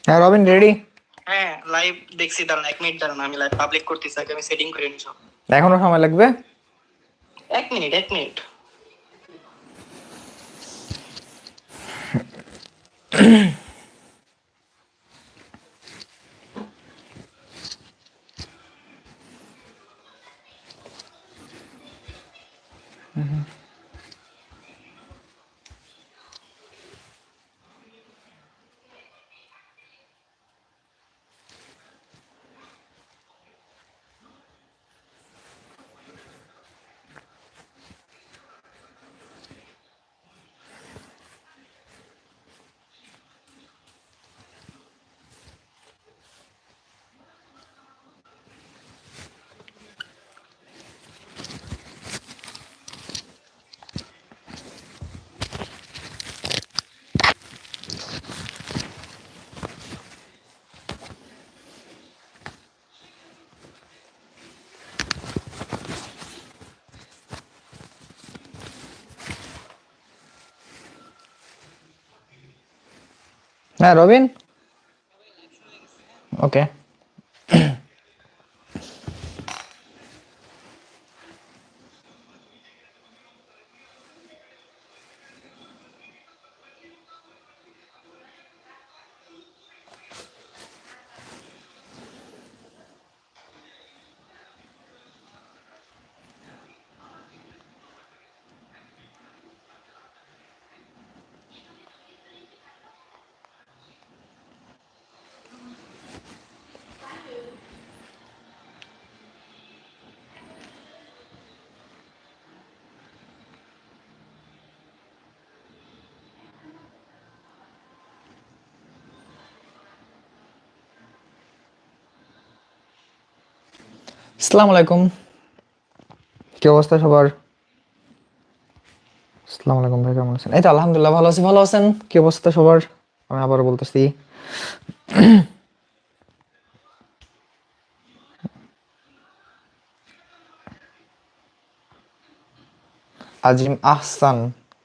হ্যাঁ রবিন রেডি। হ্যাঁ, লাইভ দেখছি। দাঁড়ান 1 মিনিট, দাঁড়ান, আমি লাইভ পাবলিক করতেছি, আগে আমি সেটিং করে নিই সব। এখনো সময় লাগবে। 1 মিনিট, 1 মিনিট। হ্যাঁ রবিন, ওকে। আসসালামু আলাইকুম, কি অবস্থা সবার? আসসালামু আলাইকুম ভাই, কেমন আছেন? এই তো আলহামদুলিল্লাহ ভালো আছি। ভালো আছেন? কি অবস্থা সবার? আমি আবারও বলতেছি, আজিম আহসান,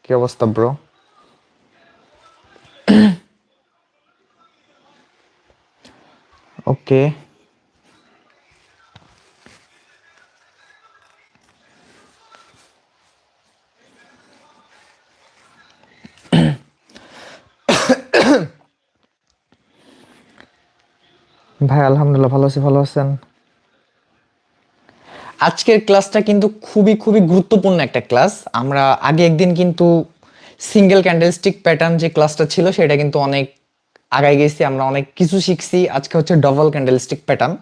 কি অবস্থা ব্রো? ওকে। ভাই আলহামদুলিল্লাহ ভালো আছি। ভালো আছেন? আজকের ক্লাসটা কিন্তু খুবই খুবই গুরুত্বপূর্ণ একটা ক্লাস। আমরা আগে একদিন কিন্তু সিঙ্গেল ক্যান্ডেলস্টিক প্যাটার্ন যে ক্লাসটা ছিল সেটা কিন্তু অনেক আগায় গেছি, আমরা অনেক কিছু শিখছি। আজকে হচ্ছে ডবল ক্যান্ডেলস্টিক প্যাটার্ন।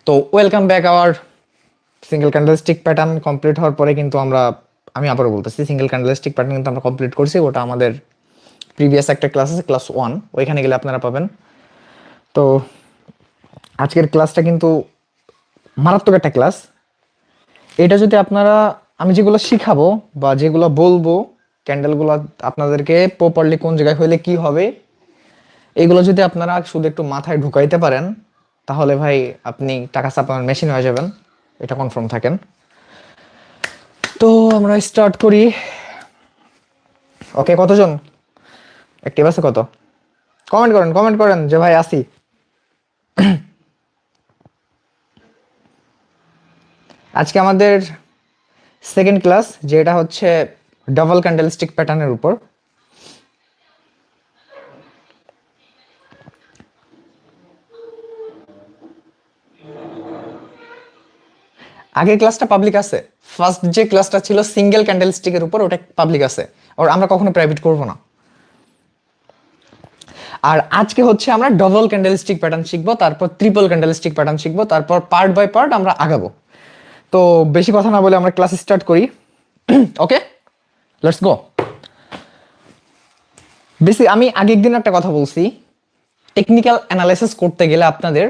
তো welcome back hour single candlestick pattern complete হওয়ার পরে কিন্তু আমি আবারও বলতেছি, সিঙ্গেল ক্যান্ডেলস্টিক প্যাটার্ন কিন্তু আমরা কমপ্লিট করছি। ওটা আমাদের প্রিভিয়াস একটা ক্লাস আছে, ক্লাস 1, ওইখানে গেলে আপনারা পাবেন। তো আজকের ক্লাসটা কিন্তু মারাত্মক একটা ক্লাস। এটা যদি আপনারা, আমি যেগুলো শিখাবো বা যেগুলো বলবো, ক্যান্ডেলগুলো আপনাদেরকে প্রপারলি কোন জায়গায় হইলে কি হবে, এগুলো যদি আপনারা শুধু একটু মাথায় ঢুকাইতে পারেন, তাহলে ভাই আপনি টাকা ছাপানোর মেশিন হয়ে যাবেন, এটা কনফার্ম থাকেন। তো আমরা স্টার্ট করি। ওকে, কতজন অ্যাক্টিভ আছে? কত? কমেন্ট করেন, কমেন্ট করেন যে ভাই আসি। আজকে আমাদের সেকেন্ড ক্লাস, যেটা হচ্ছে ডাবল ক্যান্ডেলস্টিক প্যাটার্নের উপর। আগের ক্লাসটা পাবলিক আছে। ফার্স্ট যে ক্লাসটা ছিল সিঙ্গেল ক্যান্ডেলস্টিকের উপর, ওটা পাবলিক আছে। আর আমরা কখনো প্রাইভেট করব না। আর আজকে হচ্ছে আমরা ডবল ক্যান্ডেলস্টিক প্যাটার্ন শিখবো, তারপর ট্রিপল ক্যান্ডেলস্টিক প্যাটার্ন শিখবো, তারপর পার্ট বাই পার্ট আমরা আগাবো। তো বেশি কথা না বলে আমরা ক্লাস স্টার্ট করি। ওকে, লেটস গো। আমি আগের দিন একটা কথা বলছি, টেকনিক্যাল অ্যানালাইসিস করতে গেলে আপনাদের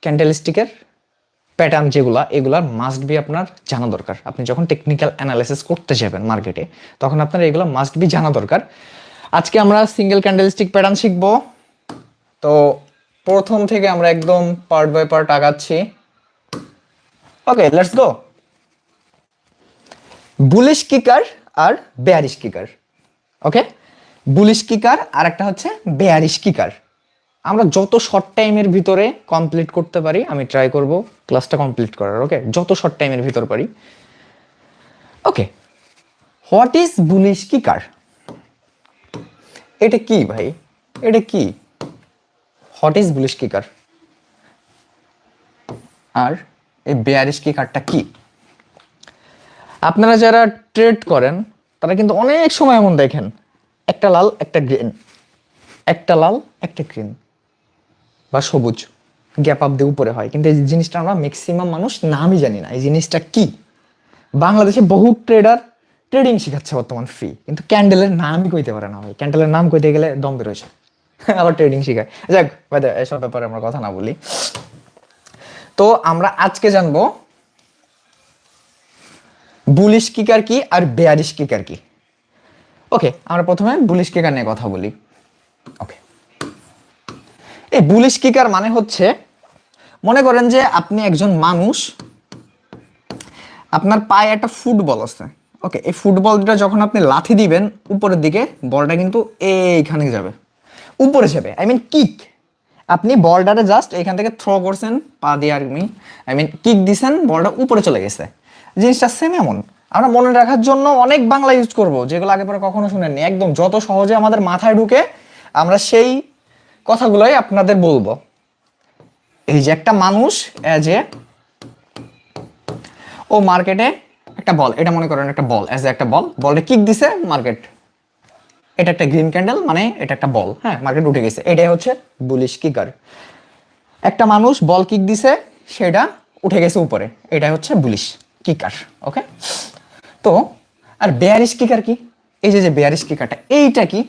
ক্যান্ডেলস্টিকের প্যাটার্ন যেগুলা, এগুলার মাস্ট বি আপনার জানা দরকার। আপনি যখন টেকনিক্যাল অ্যানালাইসিস করতে যাবেন মার্কেটে, তখন আপনার এগুলো মাস্ট বি জানা দরকার। আজকে আমরা সিঙ্গেল ক্যান্ডেলস্টিক প্যাটার্ন শিখবো। তো প্রথম থেকে আমরা একদম পার্ট বাই পার্ট আগাচ্ছি। Okay, let's go. Bullish kicker আর bearish kicker. Okay, bullish kicker আর একটা হচ্ছে বেয়ারিশ কিকার। আমরা যত শর্ট টাইমের ভিতরে কমপ্লিট করতে পারি আমি ট্রাই করব ক্লাসটা কমপ্লিট করার। ওকে, যত শর্ট টাইমের ভিতর পারি। ওকে, হোয়াট ইজ বুলিশ কিকার? এটা কি ভাই, এটা কি? হোয়াট ইজ বুলিশ কিকার আর এই বেয়ারিশ কিকারটা কি? আপনারা যারা ট্রেড করেন তারা কিন্তু অনেক সময় এমন দেখেন, একটা লাল একটা গ্রিন, একটা লাল একটা গ্রিন বা সবুজ গ্যাপ আপ দিয়ে উপরে হয়, কিন্তু এই জিনিসটা আমরা ম্যাক্সিমাম মানুষ নামই জানি না এই জিনিসটা কি। বাংলাদেশে বহু ট্রেডার ট্রেডিং শিখাচ্ছে বর্তমান ফ্রি, কিন্তু ক্যান্ডেলের নামই কইতে পারে না ভাই। ক্যান্ডেলের নাম কইতে গেলে দম বেরোয় আবার ট্রেডিং শিখায়। যাক ভাই, এসব ব্যাপারে আমরা কথা না বলি। তো আমরা আজকে জানবো বুলিশ কিকার কি আর বেয়ারিশ কিকার কি। ওকে, আমরা প্রথমে বুলিশ কিকার নিয়ে কথা বলি। ওকে, এই বুলিশ কিকার মানে হচ্ছে, মনে করেন যে আপনি একজন মানুষ, আপনার পায়ে একটা ফুটবল আছে। ওকে, এই ফুটবলটা যখন আপনি লাথি দিবেন উপরের দিকে, বলটা কিন্তু এইখানে যাবে, উপরে যাবে। I mean kick. আপনি বলটারে জাস্ট এখান থেকে থ্রো করছেন পা দিয়ে, আই মিন কিক দিছেন, বলটা উপরে চলে গেছে। জিনিসটা সেম এমন। আমরা মনে রাখার জন্য অনেক বাংলা ইউজ করব যেগুলো আগে পরে কখনো শুনেননি, একদম যত সহজে আমাদের মাথায় ঢুকে আমরা সেই কথাগুলোই আপনাদের বলবো। এই যে একটা মানুষ এজ এ ও মার্কেটে একটা বল, এটা মনে করেন একটা বল, এজ এ একটা বল, বলটা কিক দিছে মার্কেট, এটা একটা গ্রিন ক্যান্ডেল, মানে এটা একটা বল, হ্যাঁ মার্কেট উঠে গেছে, এটাই হচ্ছে বুলিশ কিকার। একটা মানুষ বল কিক দিছে, সেটা উঠে গেছে উপরে, এটাই হচ্ছে বুলিশ কিকার। ওকে, তো আর বেয়ারিশ কিকার কি? এই যে বেয়ারিশ কিকারটা, এইটা কি?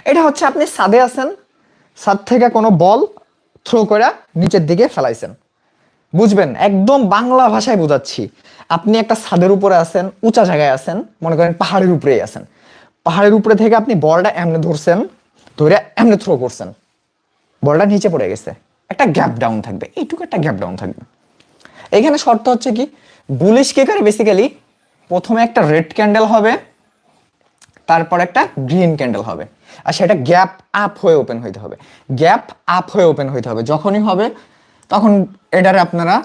এটা হচ্ছে আপনি ছাদে আছেন, ছাদ থেকে কোনো বল থ্রো করে নিচের দিকে ফেলাইছেন। বুঝবেন, একদম বাংলা ভাষায় বোঝাচ্ছি। আপনি একটা ছাদের উপরে আছেন, উঁচা জায়গায় আছেন, মনে করেন পাহাড়ের উপরেই আছেন, পাহাড়ের উপরে থেকে আপনি বলটা এমনি ধরছেন, ধরে এমনি থ্রো করছেন, বলটা নিচে পড়ে গেছে, একটা গ্যাপ ডাউন থাকবে, এইটুকু একটা গ্যাপ ডাউন থাকবে। এখানে শর্ত হচ্ছে কি, বুলিশ কিকারে বেসিক্যালি প্রথমে একটা রেড ক্যান্ডেল হবে, তারপর একটা গ্রিন ক্যান্ডেল হবে, আর সেটা গ্যাপ আপ হয়ে ওপেন হইতে হবে। গ্যাপ আপ হয়ে ওপেন হইতে হবে, যখনই হবে তখন এটারে আপনারা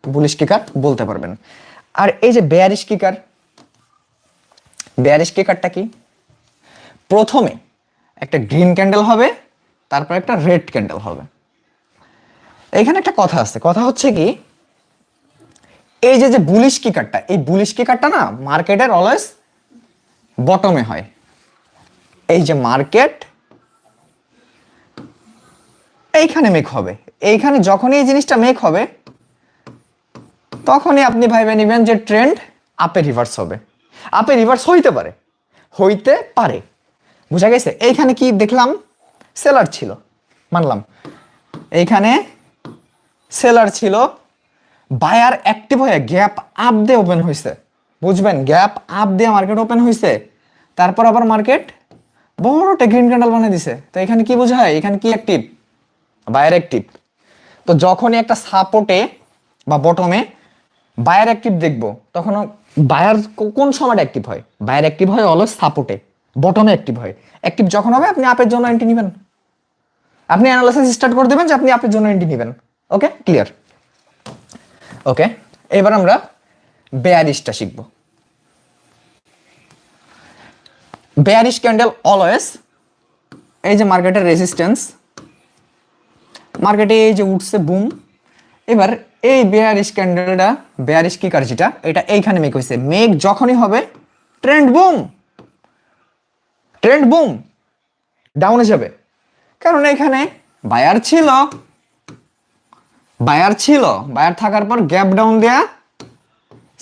বুলিশ কিকার বলতে পারবেন। আর এই যে বেয়ারিশ কিকার, বেয়ারিশ কিকারটা কি? প্রথমে একটা গ্রিন ক্যান্ডেল হবে, তারপর একটা রেড ক্যান্ডেল হবে। এখানে একটা কথা আছে, কথা হচ্ছে কি, এই যে বুলিশ কিকারটা, এই বুলিশ কিকারটা না মার্কেটের অলওয়েজ বটমে হয়। এই যে মার্কেট এইখানে মেক হবে, এইখানে যখনই এই জিনিসটা মেক হবে তখনই আপনি ভাইবে নেবেন যে ট্রেন্ড আপে রিভার্স হবে। আপে রিভার্স হইতে পারে, হইতে পারে, বুঝা গেছে? এইখানে কি দেখলাম, সেলার ছিল, মানলাম এইখানে সেলার ছিল, বায়ার অ্যাক্টিভ হয়ে গ্যাপ আপ দিয়ে ওপেন হয়েছে। বুঝবেন, গ্যাপ আপ দিয়ে মার্কেট ওপেন হয়েছে, তারপর আবার মার্কেট বড়টা গ্রিন ক্যান্ডেল বানিয়ে দিছে। তো এখানে কি বোঝায়, এখানে কি অ্যাক্টিভ? Buyer active. তো যখনই একটা সাপোর্টে বা বটমে বায়ার অ্যাক্টিভ দেখবো, তখন বায়ার কোন সময়টা অ্যাক্টিভ হয়? বায়ার অ্যাক্টিভ হয় অলওয়েজ সাপোর্টে, বটমে অ্যাক্টিভ হয়। অ্যাক্টিভ যখন হবে আপনি আপের জন্য এন্ট্রি নেবেন, আপনি অ্যানালাইসিস স্টার্ট করে দেবেন যে আপনি আপের জন্য এন্ট্রি নেবেন। ওকে, ক্লিয়ার? ওকে, এবার আমরা বেয়ারিশটা শিখব। বেয়ারিশ ক্যান্ডেল অলওয়েজ, এই যে মার্কেটের রেজিস্ট্যান্স, মার্কেটে এই যে উঠছে বুম, এবার এই বেয়ারিশ ক্যান্ডেলটা, বেয়ারিশ কিকার যেটা, এটা এইখানে মেক হয়েছে। মেক যখনই হবে ট্রেন্ড বুম, ট্রেন্ড বুম ডাউনে যাবে, কারণ এখানে বায়ার ছিল, বায়ার ছিল, বায়ার থাকার পর গ্যাপ ডাউন দেয়া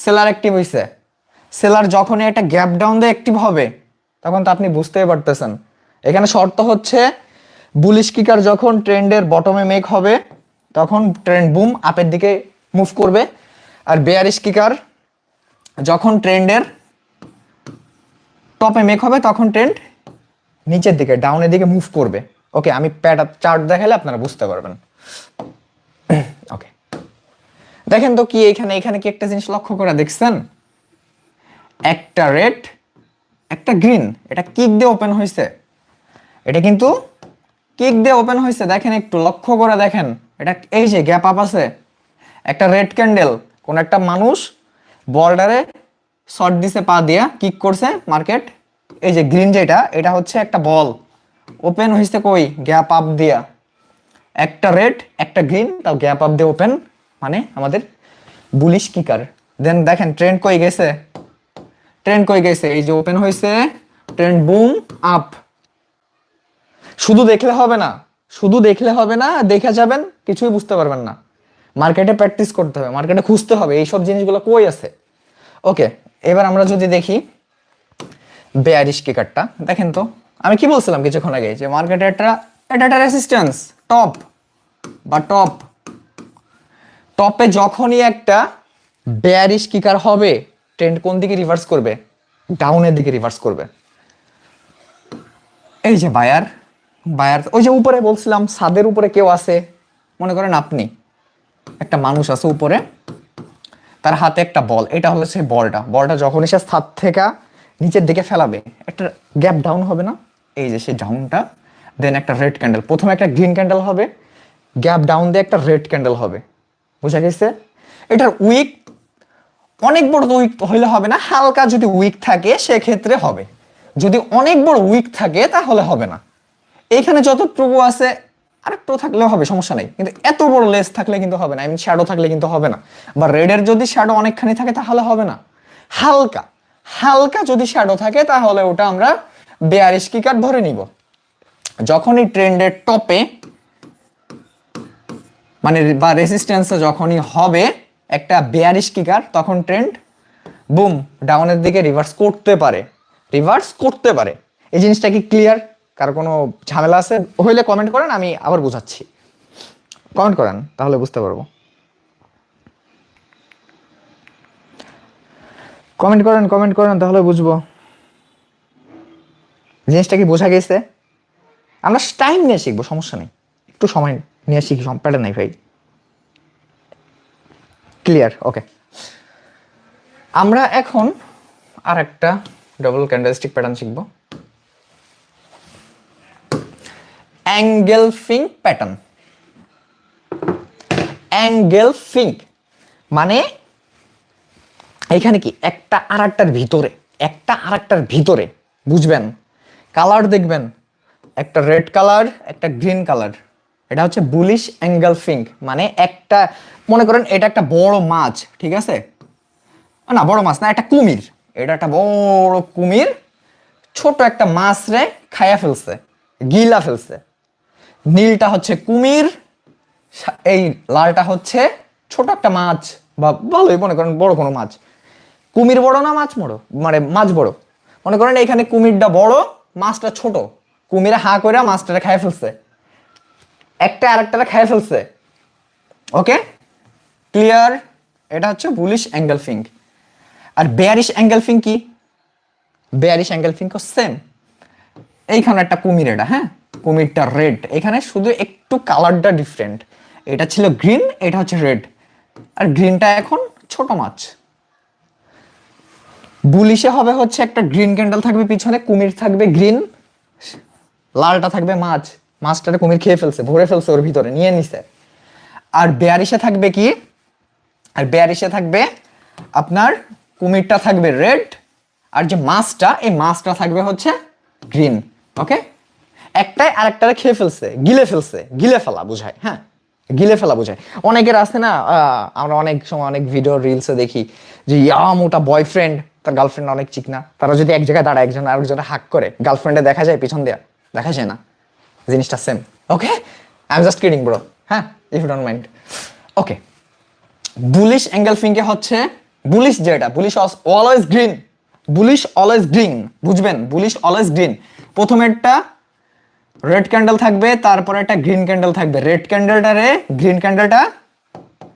সেলার অ্যাক্টিভ হয়েছে। সেলার যখনই একটা গ্যাপ ডাউন দিয়ে অ্যাক্টিভ হবে তখন তো আপনি বুঝতেই পারতেছেন, এখানে শর্ত হচ্ছে বুলিশ কিকার যখন ট্রেন্ডের বটমে মেক হবে তখন ট্রেন্ড বুম আপের দিকে মুভ করবে, আর বেয়ারিশ কিকার যখন ট্রেন্ডের টপে মেক হবে তখন ট্রেন্ড নিচের দিকে ডাউনের দিকে মুভ করবে। ওকে, আমি প্যাটার্ন চার্ট দেখালে আপনারা বুঝতে পারবেন। ওকে, দেখেন তো কি এখানে, এখানে কি একটা জিনিস লক্ষ্য করে দেখছেন, একটা রেড একটা গ্রিন, এটা কিক দিয়ে ওপেন হয়েছে, এটা কিন্তু কিক দিয়ে ওপেন হয়েছে, দেখেন একটু লক্ষ্য করে দেখেন, এটা এই যে গ্যাপ আপ আছে, একটা রেড ক্যান্ডেল, কোন একটা মানুষ বর্ডারে শর্ট দিছে পা দিয়া, কিক করছে মার্কেট। এই যে গ্রিন যেটা, এটা হচ্ছে একটা বল, ওপেন হয়েছে কই, গ্যাপ আপ দিয়া, একটা রেড একটা গ্রিন, তাও গ্যাপ আপ দিয়ে ওপেন, মানে আমাদের বুলিশ কিকার। দেন দেখেন ট্রেন্ড কই গেছে, ট্রেন্ড কই গেছে, এই যে ওপেন হয়েছে, ট্রেন্ড বুম আপ। শুধু দেখলে হবে না, শুধু দেখলে হবে না, দেখে যাবেন কিছুই বুঝতে পারবেন না, মার্কেটে প্র্যাকটিস করতে হবে, মার্কেটে খুঁজতে হবে এইসব জিনিসগুলো কই আছে। ওকে, এবার আমরা যদি দেখি বেয়ারিশ কিকারটা, দেখেন তো আমি কি বলছিলাম কিছুক্ষণ আগে, যে মার্কেটে এটা একটা রেসিস্ট্যান্স, টপ বা টপে যখনই একটা বেয়ারিশ কিকার হবে, ট্রেন্ড কোন দিকে রিভার্স করবে, ডাউনের দিকে রিভার্স করবে। এই যে বায়ার, বায়ার ওই যে উপরে বলছিলাম ছাদের উপরে কেউ আছে, মনে করেন আপনি, একটা মানুষ আছে উপরে, তার হাতে একটা বল, এটা হলো সেই বলটা, বলটা যখনই সে ছাদ থেকে নিচের দিকে ফেলাবে, একটা গ্যাপ ডাউন হবে না, এই যে সেই ডাউনটা, দেন একটা রেড ক্যান্ডেল, প্রথমে একটা গ্রিন ক্যান্ডেল হবে, গ্যাপ ডাউন দিয়ে একটা রেড ক্যান্ডেল হবে, বুঝা গেছে। এটার উইক অনেক বড় উইক হইলে হবে না, হালকা যদি উইক থাকে সেক্ষেত্রে হবে, যদি অনেক বড় উইক থাকে তাহলে হবে না। এইখানে যতটুকু আছে আরেকটু থাকলেও হবে, সমস্যা নেই, কিন্তু এত বড় লেস থাকলে কিন্তু হবে না, আই মিন শ্যাডো থাকলে কিন্তু হবে না, বা রেডের যদি শ্যাডো অনেকখানি থাকে তাহলে হবে না, হালকা হালকা যদি শ্যাডো থাকে তাহলে ওটা আমরা বেয়ারিশ কিকার ধরে নিব। যখনই ট্রেন্ডের টপে মানে বা রেসিস্ট্যান্সে যখনই হবে একটা বেয়ারিশ কিকার, তখন ট্রেন্ড বুম ডাউনের দিকে রিভার্স করতে পারে, রিভার্স করতে পারে। এই জিনিসটা কি ক্লিয়ার? কার কোনো ঝামেলা আছে হইলে কমেন্ট করেন, আমি আবার বোঝাচ্ছি, কমেন্ট করেন তাহলে বুঝতে পারবো, কমেন্ট করেন তাহলে বুঝবো জিনিসটা কি বোঝা গেছে। আমরা টাইম নিয়ে শিখবো, সমস্যা নেই, একটু সময় নিয়ে শিখি, প্যাটার্ন নাই ভাই। ক্লিয়ার? ওকে, আমরা এখন আর একটা ডাবল ক্যান্ডেলস্টিক প্যাটার্ন শিখবো, অ্যাঙ্গেলফিং প্যাটার্ন। অ্যাঙ্গেলফিং মানে এখানে কি একটা আরেকটার ভিতরে, একটা আরেকটার ভিতরে, বুঝবেন, কালার দেখবেন, একটা রেড কালার একটা গ্রিন কালার, এটা হচ্ছে বুলিশ অ্যাঙ্গেলফিং। মানে একটা মনে করেন এটা একটা বড় মাছ, ঠিক আছে, না বড় মাছ না, একটা কুমির, এটা একটা বড় কুমির ছোট একটা মাছ রে খায়া ফেলছে, গিলা ফেলছে। নীলটা হচ্ছে কুমির, এই লালটা হচ্ছে ছোট একটা মাছ, বা ভালোই মনে করেন বড় কোনো মাছ। কুমির বড় না মাছ বড়, মানে মাছ বড়, মনে করেন এখানে কুমিরটা বড় মাছটা ছোট, কুমিরে হা করে মাছটা খায় ফেলছে, একটা আরেকটা খায় ফেলছে। ওকে, ক্লিয়ার? এটা হচ্ছে বুলিশ অ্যাঙ্গেলফিং। আর বেয়ারিশ অ্যাঙ্গেলফিং কি? বেয়ারিশ অ্যাঙ্গেলফিং সেম, এইখানে একটা কুমির, এটা হ্যাঁ কুমিরটা রেড, এখানে শুধু একটু কালারটা ডিফারেন্ট, এটা ছিল গ্রিন, এটা হচ্ছে রেড, আর গ্রিনটা এখন ছোট মাছ। বুলিশে হবে হচ্ছে একটা গ্রিন ক্যান্ডেল থাকবে পিছনে, কুমির থাকবে গ্রিন, লালটা থাকবে মাছ, মাছটারে কুমির খেয়ে ফেলছে, ভরে ফেলছে ওর ভিতরে নিয়ে নিছে। আর বেয়ারিশে থাকবে কি, আর বেয়ারিশে থাকবে আপনার কুমিরটা থাকবে রেড, আর যে মাছটা, এই মাছটা থাকবে হচ্ছে গ্রিন। ওকে, একটাই আরেকটারে খেয়ে ফেলছে, গিলে ফেলছে, গিলে ফেলা বোঝায়, হ্যাঁ গিলে ফেলা বোঝায়। অনেকের আছে না, আমরা অনেক সময় অনেক ভিডিও রিলসে দেখি যে মোটা বয়ফ্রেন্ড, তার গার্লফ্রেন্ড অনেক চিকনা, তারা যদি এক জায়গায় দাঁড়ায় একজন আরেকজনে হাক করে, গার্লফ্রেন্ডে দেখা যায় পিছন দেয়া, দেখা যায় না, জিনিসটা same. Okay, I am just kidding bro, হ্যাঁ if you don't mind. Okay, bullish অ্যাঙ্গেলফিংকে হচ্ছে, বুলিশ যেটা, bullish always green, bullish always green, বুঝবেন, বুলিশ অলওয়েজ গ্রিন। প্রথমেরটা রেড ক্যান্ডেল থাকবে, তারপরে একটা গ্রিন ক্যান্ডেল থাকবে, রেড ক্যান্ডেলটারে গ্রিন ক্যান্ডেলটা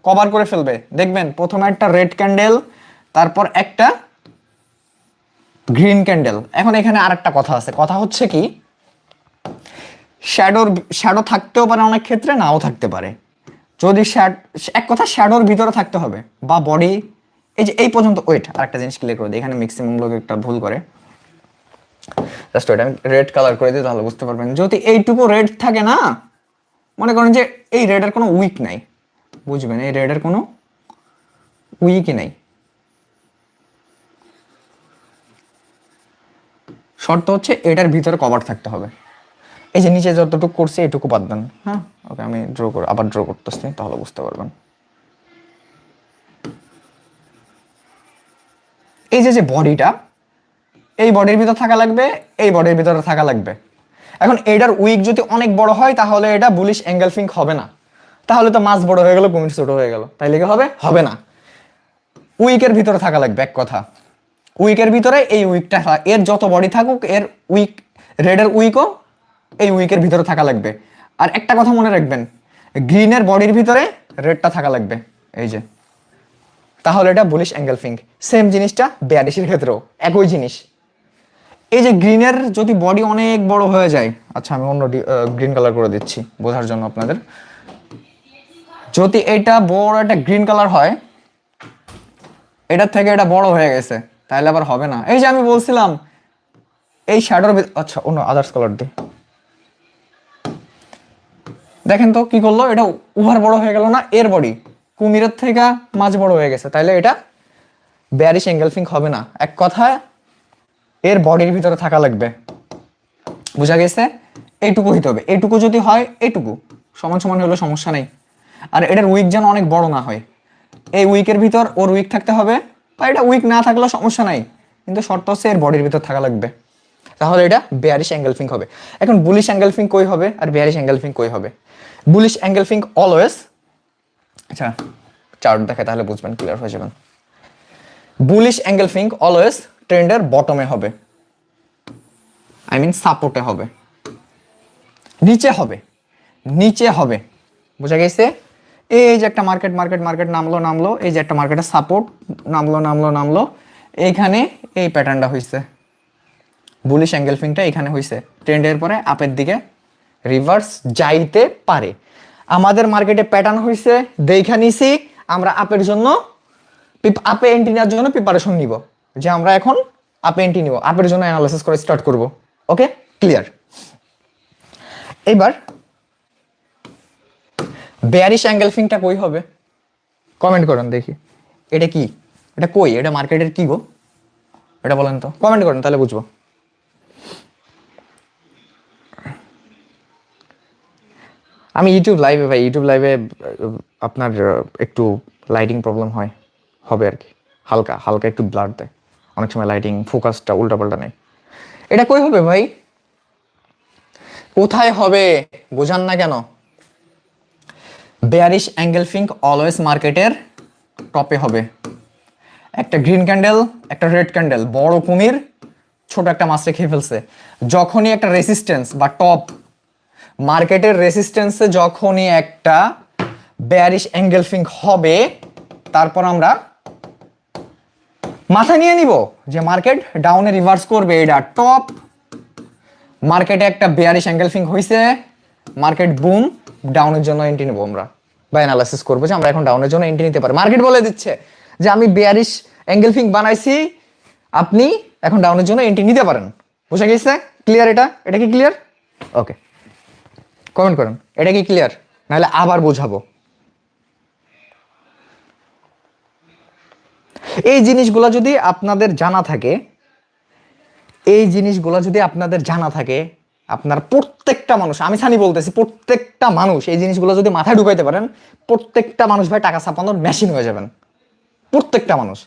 কভার করে ফেলবে, দেখবেন প্রথমে একটা রেড ক্যান্ডেল, তারপর একটা গ্রিন ক্যান্ডেল। এখন এখানে আরেকটা কথা আছে, কথা হচ্ছে কি, শ্যাডো থাকতেও পারে অনেক ক্ষেত্রে, নাও থাকতে পারে। যদি এক কথা শ্যাডোর ভিতরে থাকতে হবে, বা বডি, এই যে এই পর্যন্ত ওয়েট। আরেকটা জিনিস ক্লিয়ার করে দিই, এখানে ম্যাক্সিমাম লোক একটা ভুল করে, জাস্ট ওইটা আমি রেড কালার করে দিই, তাহলে বুঝতে পারবেন। যদি এইটুকু রেড থাকে না, মনে করেন যে এই রেডের কোনো উইক নাই, বুঝবেন, এই রেডের কোনো উইকই নাই। শর্ত হচ্ছে এটার ভিতরে কভার থাকতে হবে। এই যে নিচে যতটুকু করছি এইটুকু বাদ দেন। হ্যাঁ, ওকে, আমি আবার ড্র করতেছি, তাহলে বুঝতে পারবেন। এই যে বডিটা, এই বডির ভিতর থাকা লাগবে, এই বডির ভিতরে থাকা লাগবে। এখন এটার উইক যদি অনেক বড় হয় তাহলে এটা বুলিশ এঙ্গেলফিং হবে না। তাহলে তো মাছ বড় হয়ে গেল, কুমির ছোট হয়ে গেল, তাইলে কি হবে? হবে না। উইকের ভিতরে থাকা লাগবে, এক কথা। উইকের ভিতরে এই উইকটা, এর যত বডি থাকুক, এর উইক, রেডের উইকও এই উইকের ভিতরে থাকা লাগবে। আর একটা কথা মনে রাখবেন, গ্রিনের বডির ভিতরে রেডটা থাকা লাগবে, এই যে। তাহলে এটা বুলিশ এঙ্গেলফিং। সেম জিনিসটা বেয়ারিশের ক্ষেত্রেও একই জিনিস। এই যে গ্রিনের যদি বডি অনেক বড় হয়ে যায়, আচ্ছা আমি অন্য গ্রিন কালার করে দিচ্ছি বোঝার জন্য আপনাদের। যদি এটা বড় একটা গ্রিন কালার হয়, এটার থেকে এটা বড় হয়ে গেছে, তাহলে আবার হবে না। এই যে আমি বলছিলাম এই শ্যাডোর, আচ্ছা অন্য আদার্স কালার দিই। দেখেন তো কি করলো, এটা ওভার বড় হয়ে গেল না? এর বডি কুমিরের থেকে মাঝ বড় হয়ে গেছে, তাইলে এটা বেয়ারিশ এঙ্গেলফিং হবে না। এক কথায় এর বডির ভিতরে থাকা লাগবে, বুঝা গেছে? এইটুকু হইতে হবে। এইটুকু যদি হয়, এইটুকু সমান সমান হলে সমস্যা নেই। আর এটার উইক যেন অনেক বড় না হয়, এই উইকের ভিতর ওর উইক থাকতে হবে, বা এটা উইক না থাকলেও সমস্যা নাই, কিন্তু শর্ত হচ্ছে এর বডির ভিতর থাকা লাগবে, তাহলে এটা বেয়ারিশ এঙ্গেলফিং হবে। এখন বুলিশ এঙ্গেলফিং কই হবে আর বেয়ারিশ এঙ্গেলফিং কই হবে? বুলিশ এঙ্গেলফিং অলওয়েজ, আচ্ছা চার্ট দেখে তাহলে বুঝবেন, ক্লিয়ার হয়ে যাবেন। বুলিশ এঙ্গেলফিং অলওয়েজ ট্রেন্ডের বটমে হবে, আই মিন সাপোর্টে হবে, নিচে হবে, নিচে হবে, বুঝা গেছে? এই যে একটা মার্কেট মার্কেট মার্কেট নামলো নামলো, এই যে একটা মার্কেটের সাপোর্ট নামলো নামলো নামলো, এইখানে এই প্যাটার্নটা হয়েছে, বুলিশ এঙ্গেলফিংটা এখানে হয়েছে। ট্রেন্ডের পরে আপের দিকে রিভার্স যাইতে পারে। আমাদের মার্কেটে প্যাটার্ন হয়েছে, দেখা নিছি, আমরা আপের জন্য, আপে এন্ট্রি নেওয়ার জন্য প্রিপারেশন নিব, যে আমরা এখন আপে এন্ট্রি নিব, আপের জন্য অ্যানালাইসিস করে স্টার্ট করব। ওকে, ক্লিয়ার? এবার বেয়ারিশ এঙ্গেলফিংটা কই হবে? কমেন্ট করেন দেখি, এটা কি, এটা কই, এটা মার্কেটের কি গো, এটা বলেন তো, কমেন্ট করেন তাহলে বুঝবো। আমি ইউটিউব লাইভে, ভাই ইউটিউব লাইভে আপনার একটু লাইটিং প্রবলেম হয়, হবে আর কি, হালকা হালকা একটু ব্লার দেয় অনেক সময়, লাইটিং ফোকাসটা উল্টাপাল্টা নেই। এটা কই হবে ভাই, কোথায় হবে, বোঝান না কেন? বেয়ারিশ এঙ্গেলফিং অলওয়েজ মার্কেটের টপে হবে। একটা গ্রিন ক্যান্ডেল, একটা রেড ক্যান্ডেল, বড় কুমির ছোট একটা মাছকে খেয়ে ফেলছে। যখনই একটা রেসিস্টেন্স বা টপ, মার্কেটের রেসিস্টেন্সে যখনই একটা বেয়ারিশ এঙ্গেলফিং হবে, তারপর আমরা মাথায় নিয়ে নিব যে মার্কেট ডাউনে রিভার্স করবে, এটা টপ, মার্কেটে একটা বেয়ারিশ এঙ্গেলফিং হয়েছে, মার্কেট বুম, ডাউনের জন্য এন্ট্রি নেবো আমরা, বা অ্যানালাইসিস করবো যে আমরা এখন ডাউনের জন্য এন্ট্রি নিতে পারি। মার্কেট বলে দিচ্ছে যে আমি বেয়ারিশ এঙ্গেলফিং বানাইছি, আপনি এখন ডাউনের জন্য এন্ট্রি নিতে পারেন। বুঝা গেছে? ক্লিয়ার? এটা এটা কি ক্লিয়ার? ওকে, কমেন্ট করেন এটা কি ক্লিয়ার, নাহলে আবার বোঝাবো। এই জিনিসগুলো যদি আপনাদের জানা থাকে, এই জিনিসগুলো যদি আপনাদের জানা থাকে, আপনার প্রত্যেকটা মানুষ, আমি সানি বলতেছি, প্রত্যেকটা মানুষ এই জিনিসগুলো যদি মাথায় ঢুকাইতে পারেন, প্রত্যেকটা মানুষ ভাই টাকা ছাপানোর মেশিন হয়ে যাবেন। প্রত্যেকটা মানুষ,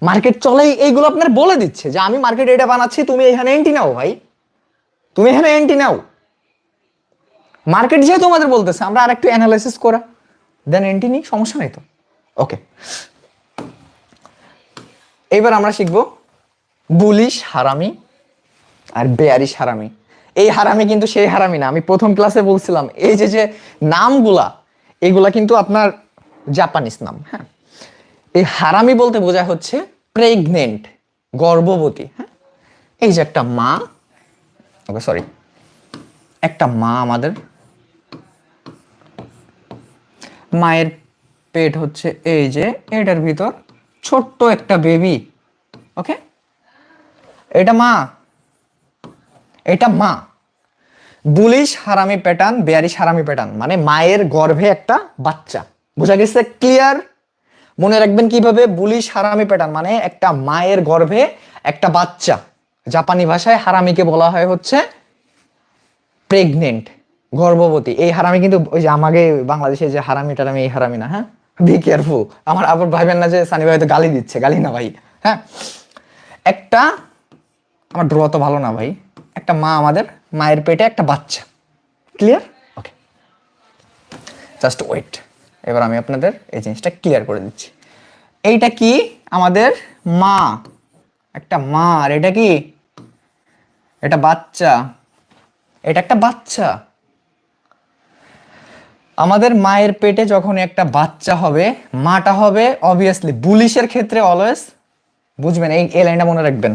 মার্কেট চলেই এইগুলো আপনার বলে দিচ্ছে যে আমি মার্কেট এটা বানাচ্ছি, তুমি এখানে এন্ট্রি নাও ভাই, তুমি এখানে এন্ট্রি নাও। মার্কেট যেহেতু আমাদের বলতেছে, আমরা আরেকটু অ্যানালাইসিস করা, দেন এন্ট্রি নিই, সমস্যা নেই তো। ওকে, এইবার আমরা শিখবো বুলিশ হারামি আর বেয়ারিশ হারামি। এই হারামি কিন্তু সেই হারামি না, আমি প্রথম ক্লাসে বলছিলাম, এই যে যে নামগুলা, এগুলা কিন্তু আপনার জাপানিজ নাম। হ্যাঁ, এই হারামি বলতে বোঝা হচ্ছে প্রেগনেন্ট, গর্ভবতী। হ্যাঁ, এই যে একটা মা, ওকে সরি, একটা মা, আমাদের মায়ের পেট হচ্ছে এই যে, এটার ভিতর ছোট্ট একটা বেবি। ওকে, এটা মা, এটা মা। বুলিশ হারামি প্যাটার্ন, বেয়ারিশ হারামি প্যাটার্ন মানে মায়ের গর্ভে একটা বাচ্চা। বোঝা গেছে? ক্লিয়ার? মনে রাখবেন কিভাবে, বুলিশ হারামি প্যাটার্ন মানে একটা মায়ের গর্ভে একটা বাচ্চা। জাপানি ভাষায় হারামিকে বলা হয় হচ্ছে প্রেগনেন্ট, গর্ভবতী। এই হারামি কিন্তু ওই যে আমাকে বাংলাদেশে যে হারামি টারামি, এই হারামি না, হ্যাঁ, বি কেয়ারফুল। আমার আবার ভাইবেন না যে সানি ভাই হয়তো গালি দিচ্ছে, গালি না ভাই, হ্যাঁ। একটা, আমার ড্র তো ভালো না ভাই, একটা মা, আমাদের মায়ের পেটে একটা বাচ্চা। ক্লিয়ার? ওকে, জাস্ট ওয়েট, এবার আমি আপনাদের এই জিনিসটা ক্লিয়ার করে দিচ্ছি। এইটা কি? আমাদের মা, একটা মা। আর এটা কি? এটা বাচ্চা, এটা একটা বাচ্চা। আমাদের মায়ের পেটে যখন একটা বাচ্চা হবে, মাটা হবে অবভিয়াসলি, বুলিশের ক্ষেত্রে অলওয়েজ বুঝবেন, এই লাইনটা মনে রাখবেন,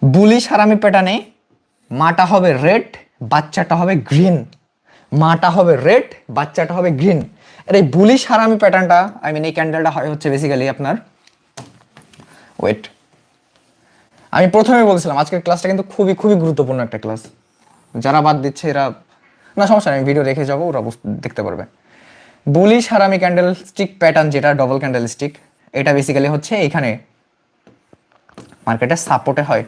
বুলিশ হারামি প্যাটার্নে মাটা হবে রেড, বাচ্চাটা হবে গ্রিন। মাটা হবে রেড, বাচ্চাটা হবে গ্রিন। আর এই বুলিশ হারামি প্যাটার্নটা, আই মিন এই ক্যান্ডেলটা হয় হচ্ছে বেসিক্যালি আপনার, ওয়েট, আমি প্রথমে বলছিলাম আজকের ক্লাসটা কিন্তু খুবই খুবই গুরুত্বপূর্ণ একটা ক্লাস। যারা বাদ দিচ্ছে এরা, না সমস্যা নেই, ভিডিও রেখে যাবো, ওরা দেখতে পারবে। বুলিশ হারামি ক্যান্ডেল স্টিক প্যাটার্ন, যেটা ডবল ক্যান্ডেল স্টিক, এটা বেসিক্যালি হচ্ছে এখানে মার্কেটের সাপোর্টে হয়।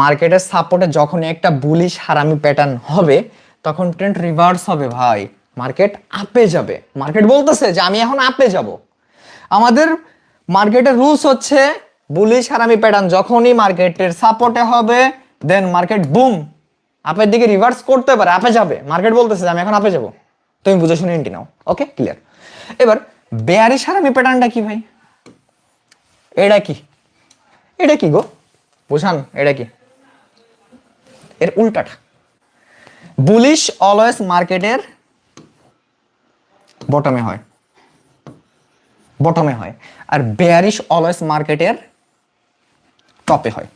মার্কেটের সাপোর্টে যখনই একটা বুলিশ হারামি প্যাটার্ন হবে, তখন ট্রেন্ড রিভার্স হবে ভাই, মার্কেট আপে যাবে। মার্কেট বলতেছে যে আমি এখন আপে যাব। আমাদের মার্কেটের রুলস হচ্ছে বুলিশ হারামি প্যাটার্ন যখনই মার্কেটের সাপোর্টে হবে, দেন মার্কেট বুম আপের দিকে রিভার্স করতে পারে, আপে যাবে। মার্কেট বলতেছে যে আমি এখন আপে যাব, তুমি বুঝে শুনে এন্ট্রি নাও। ওকে, ক্লিয়ার? এবার বেয়ারিশ হারামি প্যাটার্নটা কি ভাই? এটা কি? এটা কি গো, বুঝান, এটা কি? এর উল্টাটা। বুলিশ অলওয়েজ মার্কেটের বটমে হয়, বটমে হয়, আর বেয়ারিশ অলওয়েজ মার্কেটের টপে হয়।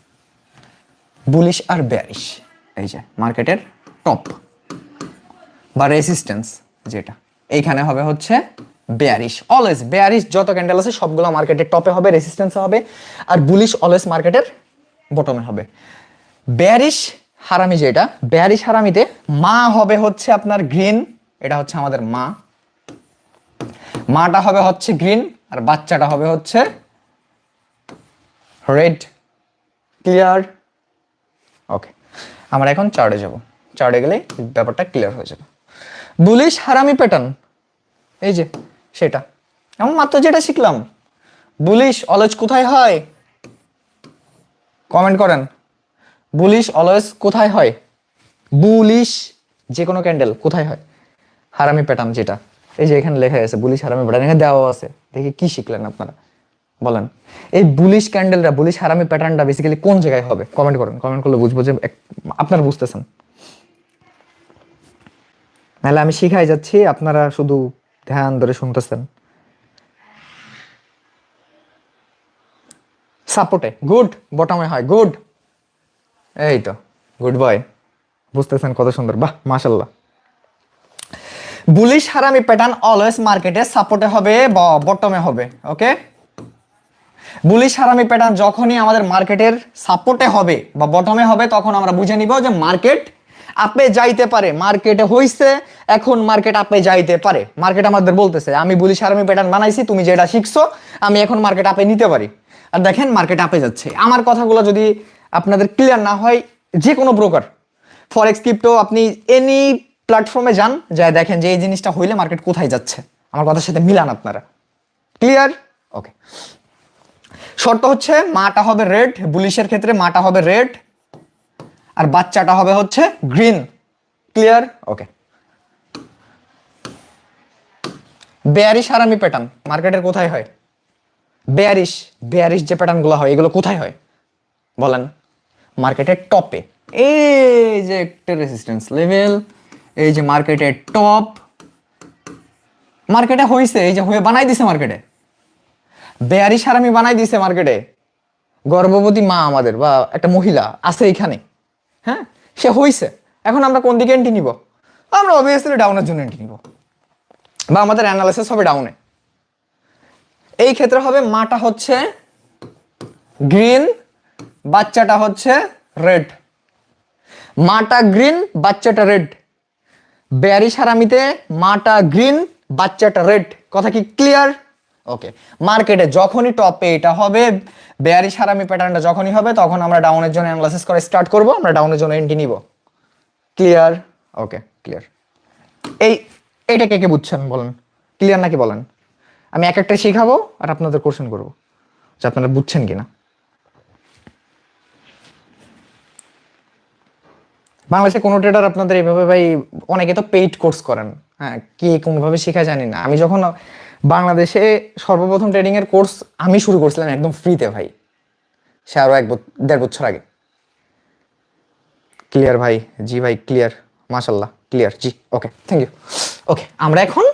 বুলিশ আর বেয়ারিশ, এই যে মার্কেটের টপ বা রেসিস্ট্যান্স, যেটা এইখানে হবে হচ্ছে বেয়ারিশ। অলওয়েজ বেয়ারিশ যত ক্যান্ডেল আছে সবগুলো মার্কেটের টপে হবে, রেসিস্ট্যান্সে হবে, আর বুলিশ অলওয়েজ মার্কেটের বটমে হবে। বেয়ারিশ হারামি, যেটা বেয়ারিশ হারামিতে মা হবে হচ্ছে আপনার গ্রিন, এটা হচ্ছে আমাদের মা, মাটা হবে হচ্ছে গ্রিন, আর বাচ্চাটা হবে হচ্ছে রেড। ক্লিয়ার? ওকে, আমরা এখন চার্টে যাব, চার্টে গেলে ব্যাপারটা ক্লিয়ার হয়ে যাবে। বুলিশ হারামি প্যাটার্ন, এই যে সেটা, আমি মাত্র যেটা শিখলাম। বুলিশ অলওয়েজ কোথায় হয়? কমেন্ট করেন, বুলিশ অলওয়েজ কোথায় হয়? বুলিশ যে কোনো ক্যান্ডেল কোথায় হয়? হারামি প্যাটার্ন, যেটা এই যে এখানে লেখা আছে বুলিশ হারামি প্যাটার্ন, এখানে দেওয়া আছে। দেখি কি শিখলেন আপনারা, বলেন। এই বুলিশ ক্যান্ডেলটা, বুলিশ হারামি প্যাটার্নটা বেসিক্যালি কোন জায়গায় হবে? কমেন্ট করেন, কমেন্ট করলে বুঝবো যে আপনারা বুঝতেছেন। নাহলে আমি শিখাই যাচ্ছি, আপনারা শুধু ধ্যান ধরে শুনতেছেন। সাপোর্টে, গুড। বটমে হয়, গুড। এই তো, গুড বয়, বুঝতেছেন কত সুন্দর, বাহ মাশাল্লাহ। বুলিশ হারামি প্যাটার্ন অলওয়েজ মার্কেটে সাপোর্টে হবে বা বটমে হবে। ওকে, বুলিশ হারামি প্যাটার্ন যখনই আমাদের মার্কেটের সাপোর্টে হবে বা বটমে হবে, তখন আমরা বুঝে নিব যে মার্কেট আপে যাইতে পারে। মার্কেটে হইছে, এখন মার্কেট আপে যাইতে পারে। মার্কেট আমাদের বলতেছে আমি বুলিশ হারামি প্যাটার্ন বানাইছি, তুমি যেটা শিখছো আমি এখন মার্কেট আপে নিতে পারি। আর দেখেন মার্কেট আপে যাচ্ছে। আমার কথাগুলো যদি আপনাদের ক্লিয়ার না হয়, যে কোনো ব্রোকার, ফরেক্স, ক্রিপ্টো, আপনি এনি প্ল্যাটফর্মে যান, যা দেখেন যে এই জিনিসটা হইলে মার্কেট কোথায় যাচ্ছে, আমার কথার সাথে মিলান আপনারা। ক্লিয়ার? ওকে, শর্ত হচ্ছে মাটা হবে রেড, বুলিশের ক্ষেত্রে মাটা হবে রেড, আর বাচ্চাটা হবে হচ্ছে গ্রিন। ক্লিয়ার? ওকে। বেয়ারিশ হারামি প্যাটার্ন মার্কেটের কোথায় হয়? বেয়ারিশ, বেয়ারিশ যে প্যাটার্ন গুলো হয় এগুলো কোথায় হয় বলেন? মার্কেটের টপে। এই যে একটা রেজিস্ট্যান্স লেভেল, এই যে মার্কেটের টপ, মার্কেটে হইছে, এই যে হয়ে বানাই দিছে মার্কেটে, বেয়ারিশ হারামি বানাই দিছে মার্কেটে। গর্ভবতী মা আমাদের বা একটা মহিলা আছে এখানে, হ্যাঁ, সে হইছে। এখন আমরা কোন দিকে এন্ট্রি নিব? আমরা অবভিয়াসলি ডাউনের জন্য এন্ট্রি নিব, বা আমাদের অ্যানালাইসিস হবে ডাউনে। এই ক্ষেত্রে হবে মাটা হচ্ছে গ্রিন, বাচ্চাটা হচ্ছে রেড। মাটা গ্রিন বাচ্চাটা রেড, বেয়ারিশ হারামিতে মাটা গ্রিন বাচ্চাটা রেড, কথা কি ক্লিয়ার? ওকে, মার্কেটে যখনই টপে এটা হবে, বেয়ারিশ হারামি প্যাটার্নটা যখনই হবে, তখন আমরা ডাউনের জন্য অ্যানালাইসিস করে স্টার্ট করব, আমরা ডাউনের জন্য এন্ট্রি নিব। ক্লিয়ার? ওকে, ক্লিয়ার। এই এইটা কে কে বুঝছেন বলেন, ক্লিয়ার নাকি বলেন? আমি এক একটা শিখাবো আর আপনাদের কোশ্চেন করবো যে আপনারা বুঝছেন কিনা। বাংলাদেশে কোনো ট্রেডার আপনাদের এইভাবে ভাই, অনেকে তো পেইড কোর্স করেন, হ্যাঁ, কি কোনোভাবে শেখা জানি না। আমি যখন বাংলাদেশে সর্বপ্রথম ট্রেডিং এর কোর্স আমি শুরু করছিলাম একদম ফ্রিতে ভাই, সে আরো 1.5 বছর আগে। ক্লিয়ার ভাই? জি ভাই ক্লিয়ার, মাশাল্লাহ ক্লিয়ার, জি ওকে, থ্যাংক ইউ। ওকে, আমরা এখন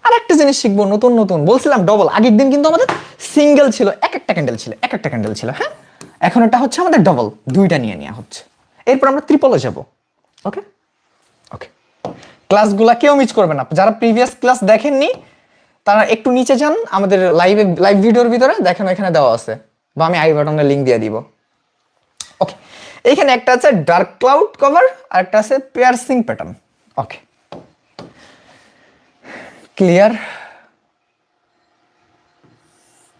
আর একটা জিনিস শিখবো নতুন নতুন। বলছিলাম ডবল, আগের দিন কিন্তু আমাদের সিঙ্গেল ছিল, এক একটা ক্যান্ডেল ছিল, এক একটা ক্যান্ডেল ছিল, হ্যাঁ। এখন এটা হচ্ছে আমাদের ডবল, দুইটা নিয়ে নেওয়া হচ্ছে। এরপর আমরা ট্রিপলে যাব। ওকে ওকে, ক্লাসগুলা কেউ মিস করবে না। যারা প্রিভিয়াস ক্লাস দেখেননি তারা একটু নিচে যান, আমাদের লাইভ ভিডিওর ভিতরে দেখেন, এখানে দেওয়া আছে, বা আমি আই বাটনে লিংক দিয়ে দিব। ওকে, এইখানে একটা আছে ডার্ক ক্লাউড কভার আর একটা আছে পিয়ার্সিং প্যাটার্ন। ওকে, ক্লিয়ার?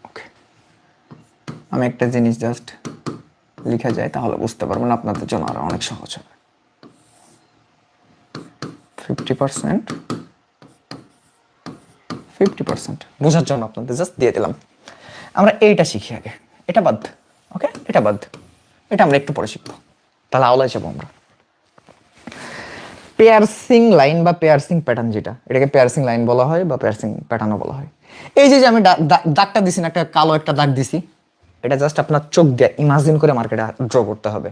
ওকে, আমি একটা জিনিস জাস্ট লিখা যায়, তাহলে বুঝতে পারবেন, আপনাদের জন্য আরো অনেক সহজ হবে। 50% 50% বোঝার জন্য আপনাদের জাস্ট দিয়ে দিলাম। আমরা এইটা শিখি আগে, এটা বাদ। ওকে, এটা বাদ, এটা আমরা একটু পরে শিখবো। তাহলে আওলায় যাবো আমরা। পেয়ারসিং লাইন বা পেয়ারসিং প্যাটার্ন, যেটা এটাকে পেয়ারসিং লাইন বলা হয় বা পেয়ারসিং প্যাটার্নও বলা হয়। এই যে আমি দাগটা দিছি না, একটা কালো একটা দাগ দিছি, এটা জাস্ট আপনার চোখ দিয়ে ইমাজিন করে মার্কেটে ড্র করতে হবে।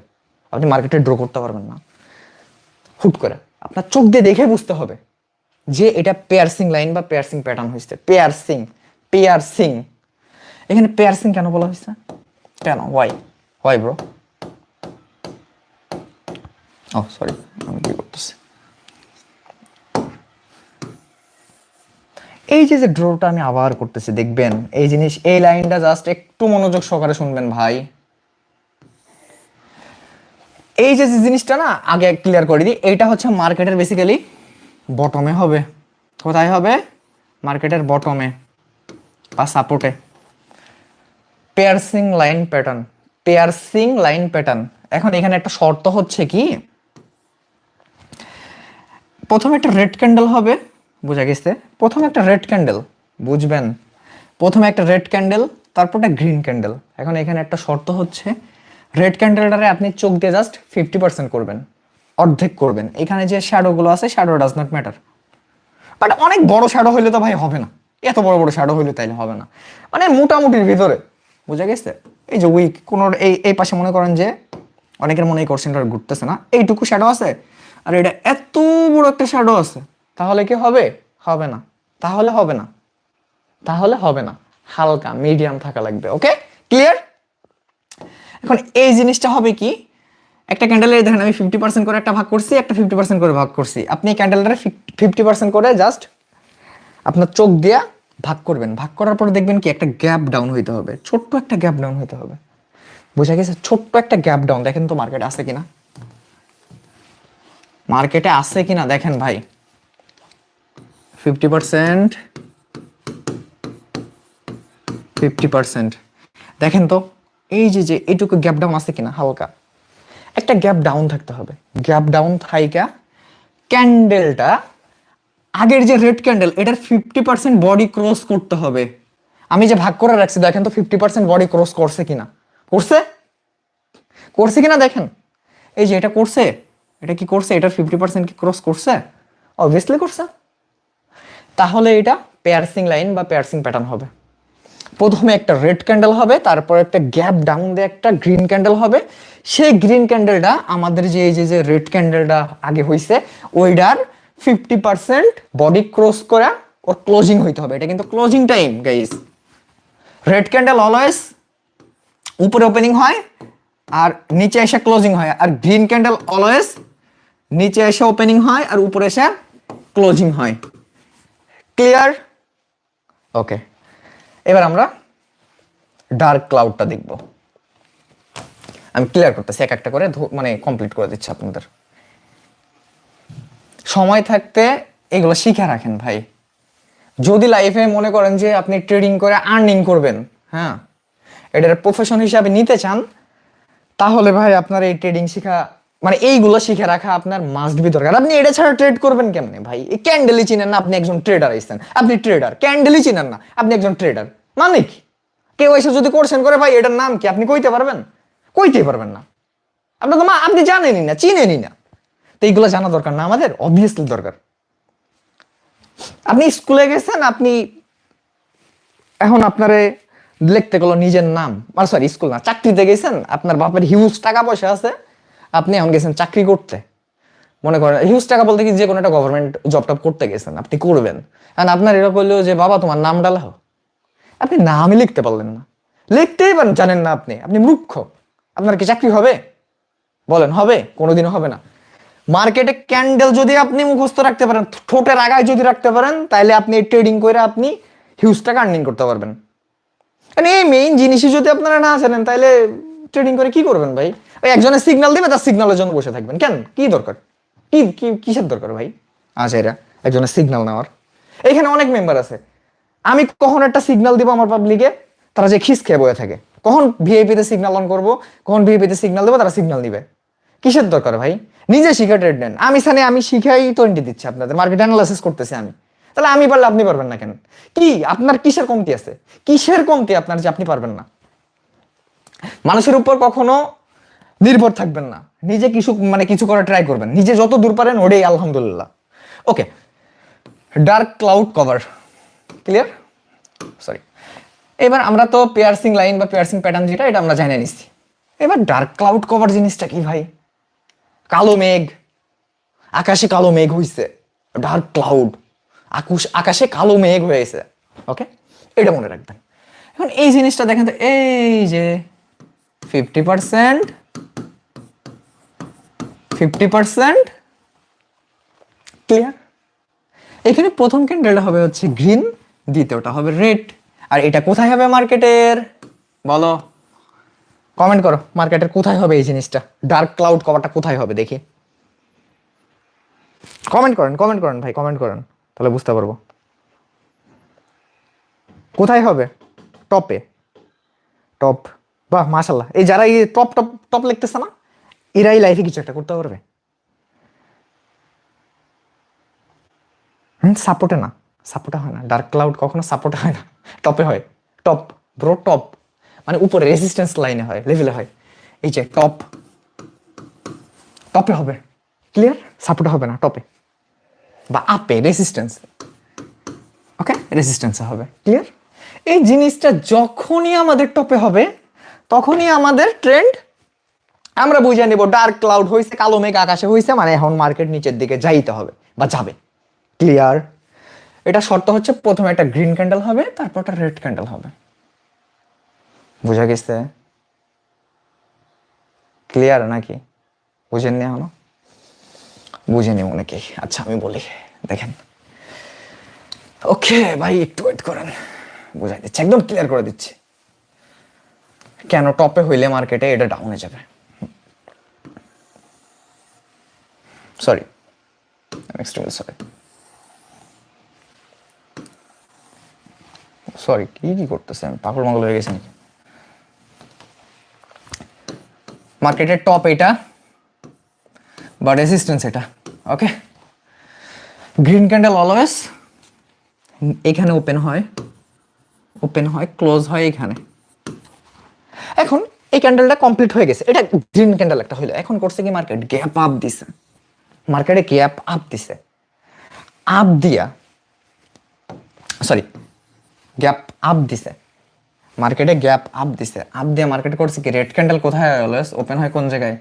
আপনি মার্কেটে ড্র করতে পারবেন না হুট করে, আপনার চোখ দিয়ে দেখে বুঝতে হবে যে এটা পেয়ারসিং লাইন বা পেয়ারসিং প্যাটার্ন হয়েছে। পেয়ারসিং, পেয়ারসিং, এখানে পেয়ারসিং কেন বলা হয়েছে? কেন? Why bro? ও সরি, আমি কি করতেছি, এই যে যে ড্রটা আমি আবার করতেছি, দেখবেন এই জিনিস, এই লাইনটা জাস্ট একটু মনোযোগ সহকারে শুনবেন ভাই। এই যে যে জিনিসটা না, আগে ক্লিয়ার করে দিই, এইটা হচ্ছে মার্কেটের বেসিক্যালি বটমে হবে। কোথায় হবে? মার্কেটের বটমে বা সাপোর্টে। পেয়ারসিং লাইন প্যাটার্ন, পেয়ারসিং লাইন প্যাটার্ন। এখন এখানে একটা শর্ত হচ্ছে কি, প্রথমে একটা রেড ক্যান্ডেল হবে, বোঝা গেছে? প্রথমে একটা রেড ক্যান্ডেল, বুঝবেন, প্রথমে একটা রেড ক্যান্ডেল, তারপর একটা গ্রিন ক্যান্ডেল। এখন এখানে একটা শর্ত হচ্ছে, রেড ক্যান্ডেলটারে আপনি চোখ দিয়ে জাস্ট 50% করবেন, অর্ধেক করবেন। এখানে যে শ্যাডোগুলো আছে, shadow does not matter, but অনেক বড় শ্যাডো হইলে তো ভাই হবে না, এত বড় বড় শ্যাডো হইলে তাইলে হবে না, মানে মোটামুটির ভিতরে, বোঝা গেছে? এই যে উইক কোন এই পাশে মনে করেন যে অনেকের মনে এই কোশ্চেনটা ঘুরতেছে না, এইটুকু শ্যাডো আছে আর এটা এত বড় একটা শ্যাডো আছে, তাহলে কি হবে? হবে না, তাহলে হবে না, তাহলে হবে না, হালকা মিডিয়াম থাকা লাগবে। ওকে, ক্লিয়ার? এখন এই জিনিসটা হবে কি, একটা ক্যান্ডেলের দেখেন আমি 50% করে একটা ভাগ করছি, একটা 50% করে ভাগ করছি। আপনি ক্যান্ডেলটারে 50% করে জাস্ট আপনার চোখ দিয়া ভাগ করবেন। ভাগ করার পরে দেখবেন কি, একটা গ্যাপ ডাউন হইতে হবে, ছোট্ট একটা গ্যাপ ডাউন হইতে হবে, বোঝা গেছে? ছোট্ট একটা গ্যাপ ডাউন। দেখেন তো মার্কেটে আছে কিনা, মার্কেটে আছে কিনা দেখেন ভাই। 50% 50% দেখেন তো, এই যে যে এইটুকু গ্যাপ ডাউন আছে কিনা, হালকা একটা গ্যাপ ডাউন থাকতে হবে। গ্যাপ ডাউন থাইকা ক্যান্ডেলটা আগের যে রেড ক্যান্ডেল, এটার 50% বডি ক্রস করতে হবে। আমি যে ভাগ করে রাখছি দেখেন তো 50% বডি ক্রস করছে কিনা, করছে? করছে কিনা দেখেন, এই যে এটা করছে, এটা কি করছে? এটার 50% কি ক্রস করছে? অবভিয়াসলি করছে। তাহলে এটা পেয়ারসিং লাইন বা পেয়ারসিং প্যাটার্ন হবে। প্রথমে একটা রেড ক্যান্ডেল হবে, তারপর একটা গ্যাপ ডাউন দিয়ে একটা গ্রিন ক্যান্ডেল হবে। সেই গ্রিন ক্যান্ডেলটা আমাদের যে এই যে রেড ক্যান্ডেলটা আগে হইছে, ওইটার 50% বডি ক্রস করে ওর ক্লোজিং হইতে হবে। এটা কিন্তু closing time guys. Red candle always উপরে ওপেনিং হয় আর নিচে এসে ক্লোজিং হয়, আর গ্রিন ক্যান্ডেল অলওয়েজ নিচে এসে ওপেনিং হয় আর উপরে এসে ক্লোজিং হয়। ক্লিয়ার? ওকে, এবার আমরা ডার্ক ক্লাউডটা দেখব। আমি ক্লিয়ার করতেছি এক একটা করে মানে কমপ্লিট করে দিচ্ছি আপনাদের। সময় থাকতে এগুলো শিখে রাখেন ভাই। যদি লাইফে মনে করেন যে আপনি ট্রেডিং করে আর্নিং করবেন, হ্যাঁ, এটার প্রফেশন হিসাবে নিতে চান, তাহলে ভাই আপনার এই ট্রেডিং শেখা মানে এইগুলো শিখে রাখা আপনার মাস্ট বি দরকার। আপনি এটা ছাড়া ট্রেড করবেন কেমনে ভাই? এই ক্যান্ডেলই চিনেন না, আপনি একজন ট্রেডার আইছেন, আপনি ট্রেডার। ক্যান্ডেলই চিনেন না, আপনি একজন ট্রেডার, মানে কি? কেউ এসে যদি কোর্সেন করে ভাই এটার নাম কি, আপনি কইতে পারবেন? কইতেই পারবেন না। আপনার তো আপনি জানেনই না, চিনেনই না। তো এইগুলো জানা দরকার না আমাদের? অবভিয়াসলি দরকার। আপনি স্কুলে গেছেন, আপনি এখন আপনারে লিখতে গেল নিজের নাম, আর সরি স্কুল না, চাকরিতে গেছেন, আপনার বাপের হিউজ টাকা পয়সা আছে, আপনি এখন গেছেন চাকরি করতে, মনে করেন হিউজ টাকা বলতে কি যে কোনো একটা গভর্নমেন্ট জব টপ করতে গেছেন, আপনি করবেন। কারণ আপনার এরা বললো যে বাবা তোমার নাম ডালাও, আপনি নামই লিখতে পারলেন না, লিখতেই পারেন জানেন না, আপনি আপনি মূর্খ। আপনার কি চাকরি হবে? বলেন হবে? কোনোদিনও হবে না। মার্কেটে ক্যান্ডেল যদি আপনি মুখস্থ রাখতে পারেন, ঠোঁটের আগায় যদি রাখতে পারেন, তাহলে আপনি ট্রেডিং করে আপনি হিউজ টাকা আর্নিং করতে পারবেন। মানে এই মেইন জিনিসই যদি আপনারা না জানেন, তাহলে ট্রেডিং করে কি করবেন ভাই? ওই একজনের সিগন্যাল দিবে, তার সিগন্যালের জন্য বসে থাকবেন কেন? কি দরকার? কিসের দরকার ভাই? আচ্ছা, এরা একজনের সিগন্যাল নেওয়ার, এখানে অনেক মেম্বার আছে। আমি কখন একটা সিগন্যাল দিব আমার পাবলিকে, তারা যে খিস খেয়ে বয়ে থাকে। কখন ভিআইপিতে সিগন্যাল অন করবো, কখন ভিআইপিতে সিগন্যাল দেবো, তারা সিগন্যাল দিবে। কিসের দরকার ভাই? নিজে শিখে ট্রেড নেন। আমি শিখাই 20 দিচ্ছি আপনাদের, মার্কেট অ্যানালাইসিস করতেছি আমি। তাহলে আমি পারলে আপনি পারবেন না কেন? কি আপনার কিসের কমতি আছে? কিসের কমতি আপনার যে আপনি পারবেন না? মানুষের উপর কখনো নির্ভর থাকবেন না, নিজে কিছু করার ট্রাই করবেন, নিজে যত দূর পারেন ওটাই আলহামদুলিল্লাহ। Okay, dark cloud cover clear? Sorry, এবার আমরা তো পিয়ার্সিং লাইন বা পিয়ার্সিং প্যাটার্ন যেটা, এটা আমরা জানিয়ে নিচ্ছি। এবার ডার্ক ক্লাউড কভার জিনিসটা কি ভাই? কালো মেঘ, আকাশে কালো মেঘ হইছে, ডার্ক ক্লাউড, আকাশে কালো মেঘ হয়েছে। ওকে, এটা মনে রাখবেন। এখন এই জিনিসটা দেখেন তো, এই যে 50%, 50% ক্লিয়ার? এখানে প্রথম ক্যান্ডেলটা হবে হচ্ছে গ্রিন, দ্বিতীয়টা হবে রেড। আর এটা কোথায় হবে মার্কেটের? বলো, কমেন্ট করো, মার্কেটের কোথায় হবে এই জিনিসটা? ডার্ক ক্লাউড কভারটা কোথায় হবে দেখি? কমেন্ট করেন ভাই, কমেন্ট করেন, তাহলে বুঝতে পারবো কোথায় হবে। টপে? টপ? বাহ মাশাল্লাহ, এই যারা এই টপ টপ টপ লিখতেছে না, এরাই লাইফে কিছু একটা করতে পারবে। সাপোর্টে না, সাপোর্টে হয় না, ডার্ক ক্লাউড কখনো সাপোর্টে হয় না, টপে হয়। টপ ব্রো, টপ মানে উপরে রেজিস্ট্যান্স লাইনে হয়, লেভেলে হয়। এই যে টপ, টপে হবে, ক্লিয়ার? সাপোর্টে হবে না, টপে বা আপে, রেজিস্ট্যান্স। ওকে, রেজিস্ট্যান্সে হবে, ক্লিয়ার? এই জিনিসটা যখনই আমাদের টপে হবে, তখনই আমাদের ট্রেন্ড আমরা বুঝে নেব ডার্ক ক্লাউড হয়েছে, কালো মেঘ আকাশে হয়েছে, মানে এখন মার্কেট নিচের দিকে যাইতে হবে বা যাবে। ক্লিয়ার? এটা শর্ত হচ্ছে প্রথমে একটা গ্রিন ক্যান্ডেল হবে, তারপর একটা রেড ক্যান্ডেল হবে। বুঝা গেছে? ক্লিয়ার নাকি? বুঝেননি এখনো? বুঝেনি অনেকেই। আচ্ছা আমি বলি, দেখেন। ওকে ভাই, একটু ওয়েট করেন, বুঝাই দিচ্ছি, একদম ক্লিয়ার করে দিচ্ছি কেন টপে হইলে মার্কেটে এটা ডাউনে যাবে। সরি, এক্সট্রিমলি সরি, সরি কি করতেছে, আমি পাগল মাগল হয়ে গেছি নাকি? মার্কেটের টপ এটা বা রেজিস্ট্যান্স এটা। ওকে, গ্রিন ক্যান্ডেল অলওয়েজ এখানে ওপেন হয়, ক্লোজ হয় এখানে। এখন এই ক্যান্ডেলটা কমপ্লিট হয়ে গেছে, এটা গ্রিন ক্যান্ডেল একটা হইলো। এখন করছে কি, মার্কেট গ্যাপ আপ দিছে, মার্কেটে গ্যাপ আপ দিছে, আপ দিয়া সরি গ্যাপ আপ দিছে, মার্কেটে গ্যাপ আপ দিছে, আপ দিয়ে মার্কেট করছে কি, রেড ক্যান্ডেল কোথায় অলওয়েজ ওপেন হয়, কোন জায়গায়?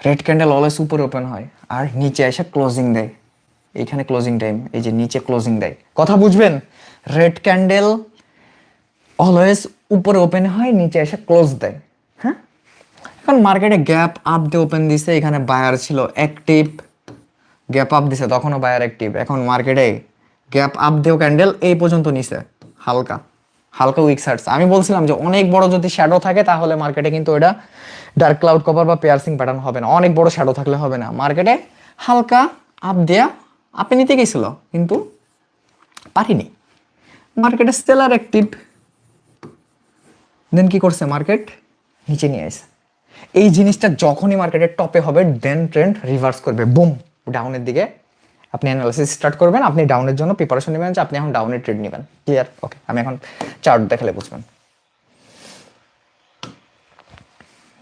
রেড ক্যান্ডেল অলওয়েজ উপরে ওপেন হয় আর নিচে এসে ক্লোজিং দেয়। এইখানে ক্লোজিং টাইম, এই যে নিচে ক্লোজিং দেয়, কথা বুঝবেন? রেড ক্যান্ডেল অলওয়েজ উপরে ওপেন হয়, নিচে এসে ক্লোজ দেয়। হ্যাঁ, এখন মার্কেটে গ্যাপ আপ দিয়ে ওপেন দিছে, এখানে বায়ার ছিল অ্যাক্টিভ, গ্যাপ আপ দিছে তখনও বায়ার অ্যাক্টিভ। এখন মার্কেটে গ্যাপ আপ দিয়েও ক্যান্ডেল এই পর্যন্ত নিছে, হালকা হালকা উইক ছাড়ছে। আমি বলছিলাম যে অনেক বড় যদি শ্যাডো থাকে তাহলে মার্কেটে কিন্তু এটা ডার্ক ক্লাউড কভার বা পিয়ার্সিং প্যাটার্ন হবে না, অনেক বড় শ্যাডো থাকলে হবে না। মার্কেটে হালকা আপ দেয়া আপে নিতে গেছিল কিন্তু পারিনি। মার্কেটে সেলার অ্যাক্টিভ, দেন কি করছে মার্কেট নিচে নিয়ে আসে। এই জিনিসটা যখনই মার্কেটের টপে হবে দেন ট্রেন্ড রিভার্স করবে, বুম ডাউনের দিকে। আপনি অ্যানালাইসিস স্টার্ট করবেন, আপনি ডাউনের জন্য প্রিপারেশন নেবেন যে আপনি এখন ডাউনের ট্রেড নেবেন। ক্লিয়ার? ওকে, আমি এখন চার্ট দেখালে বুঝবেন।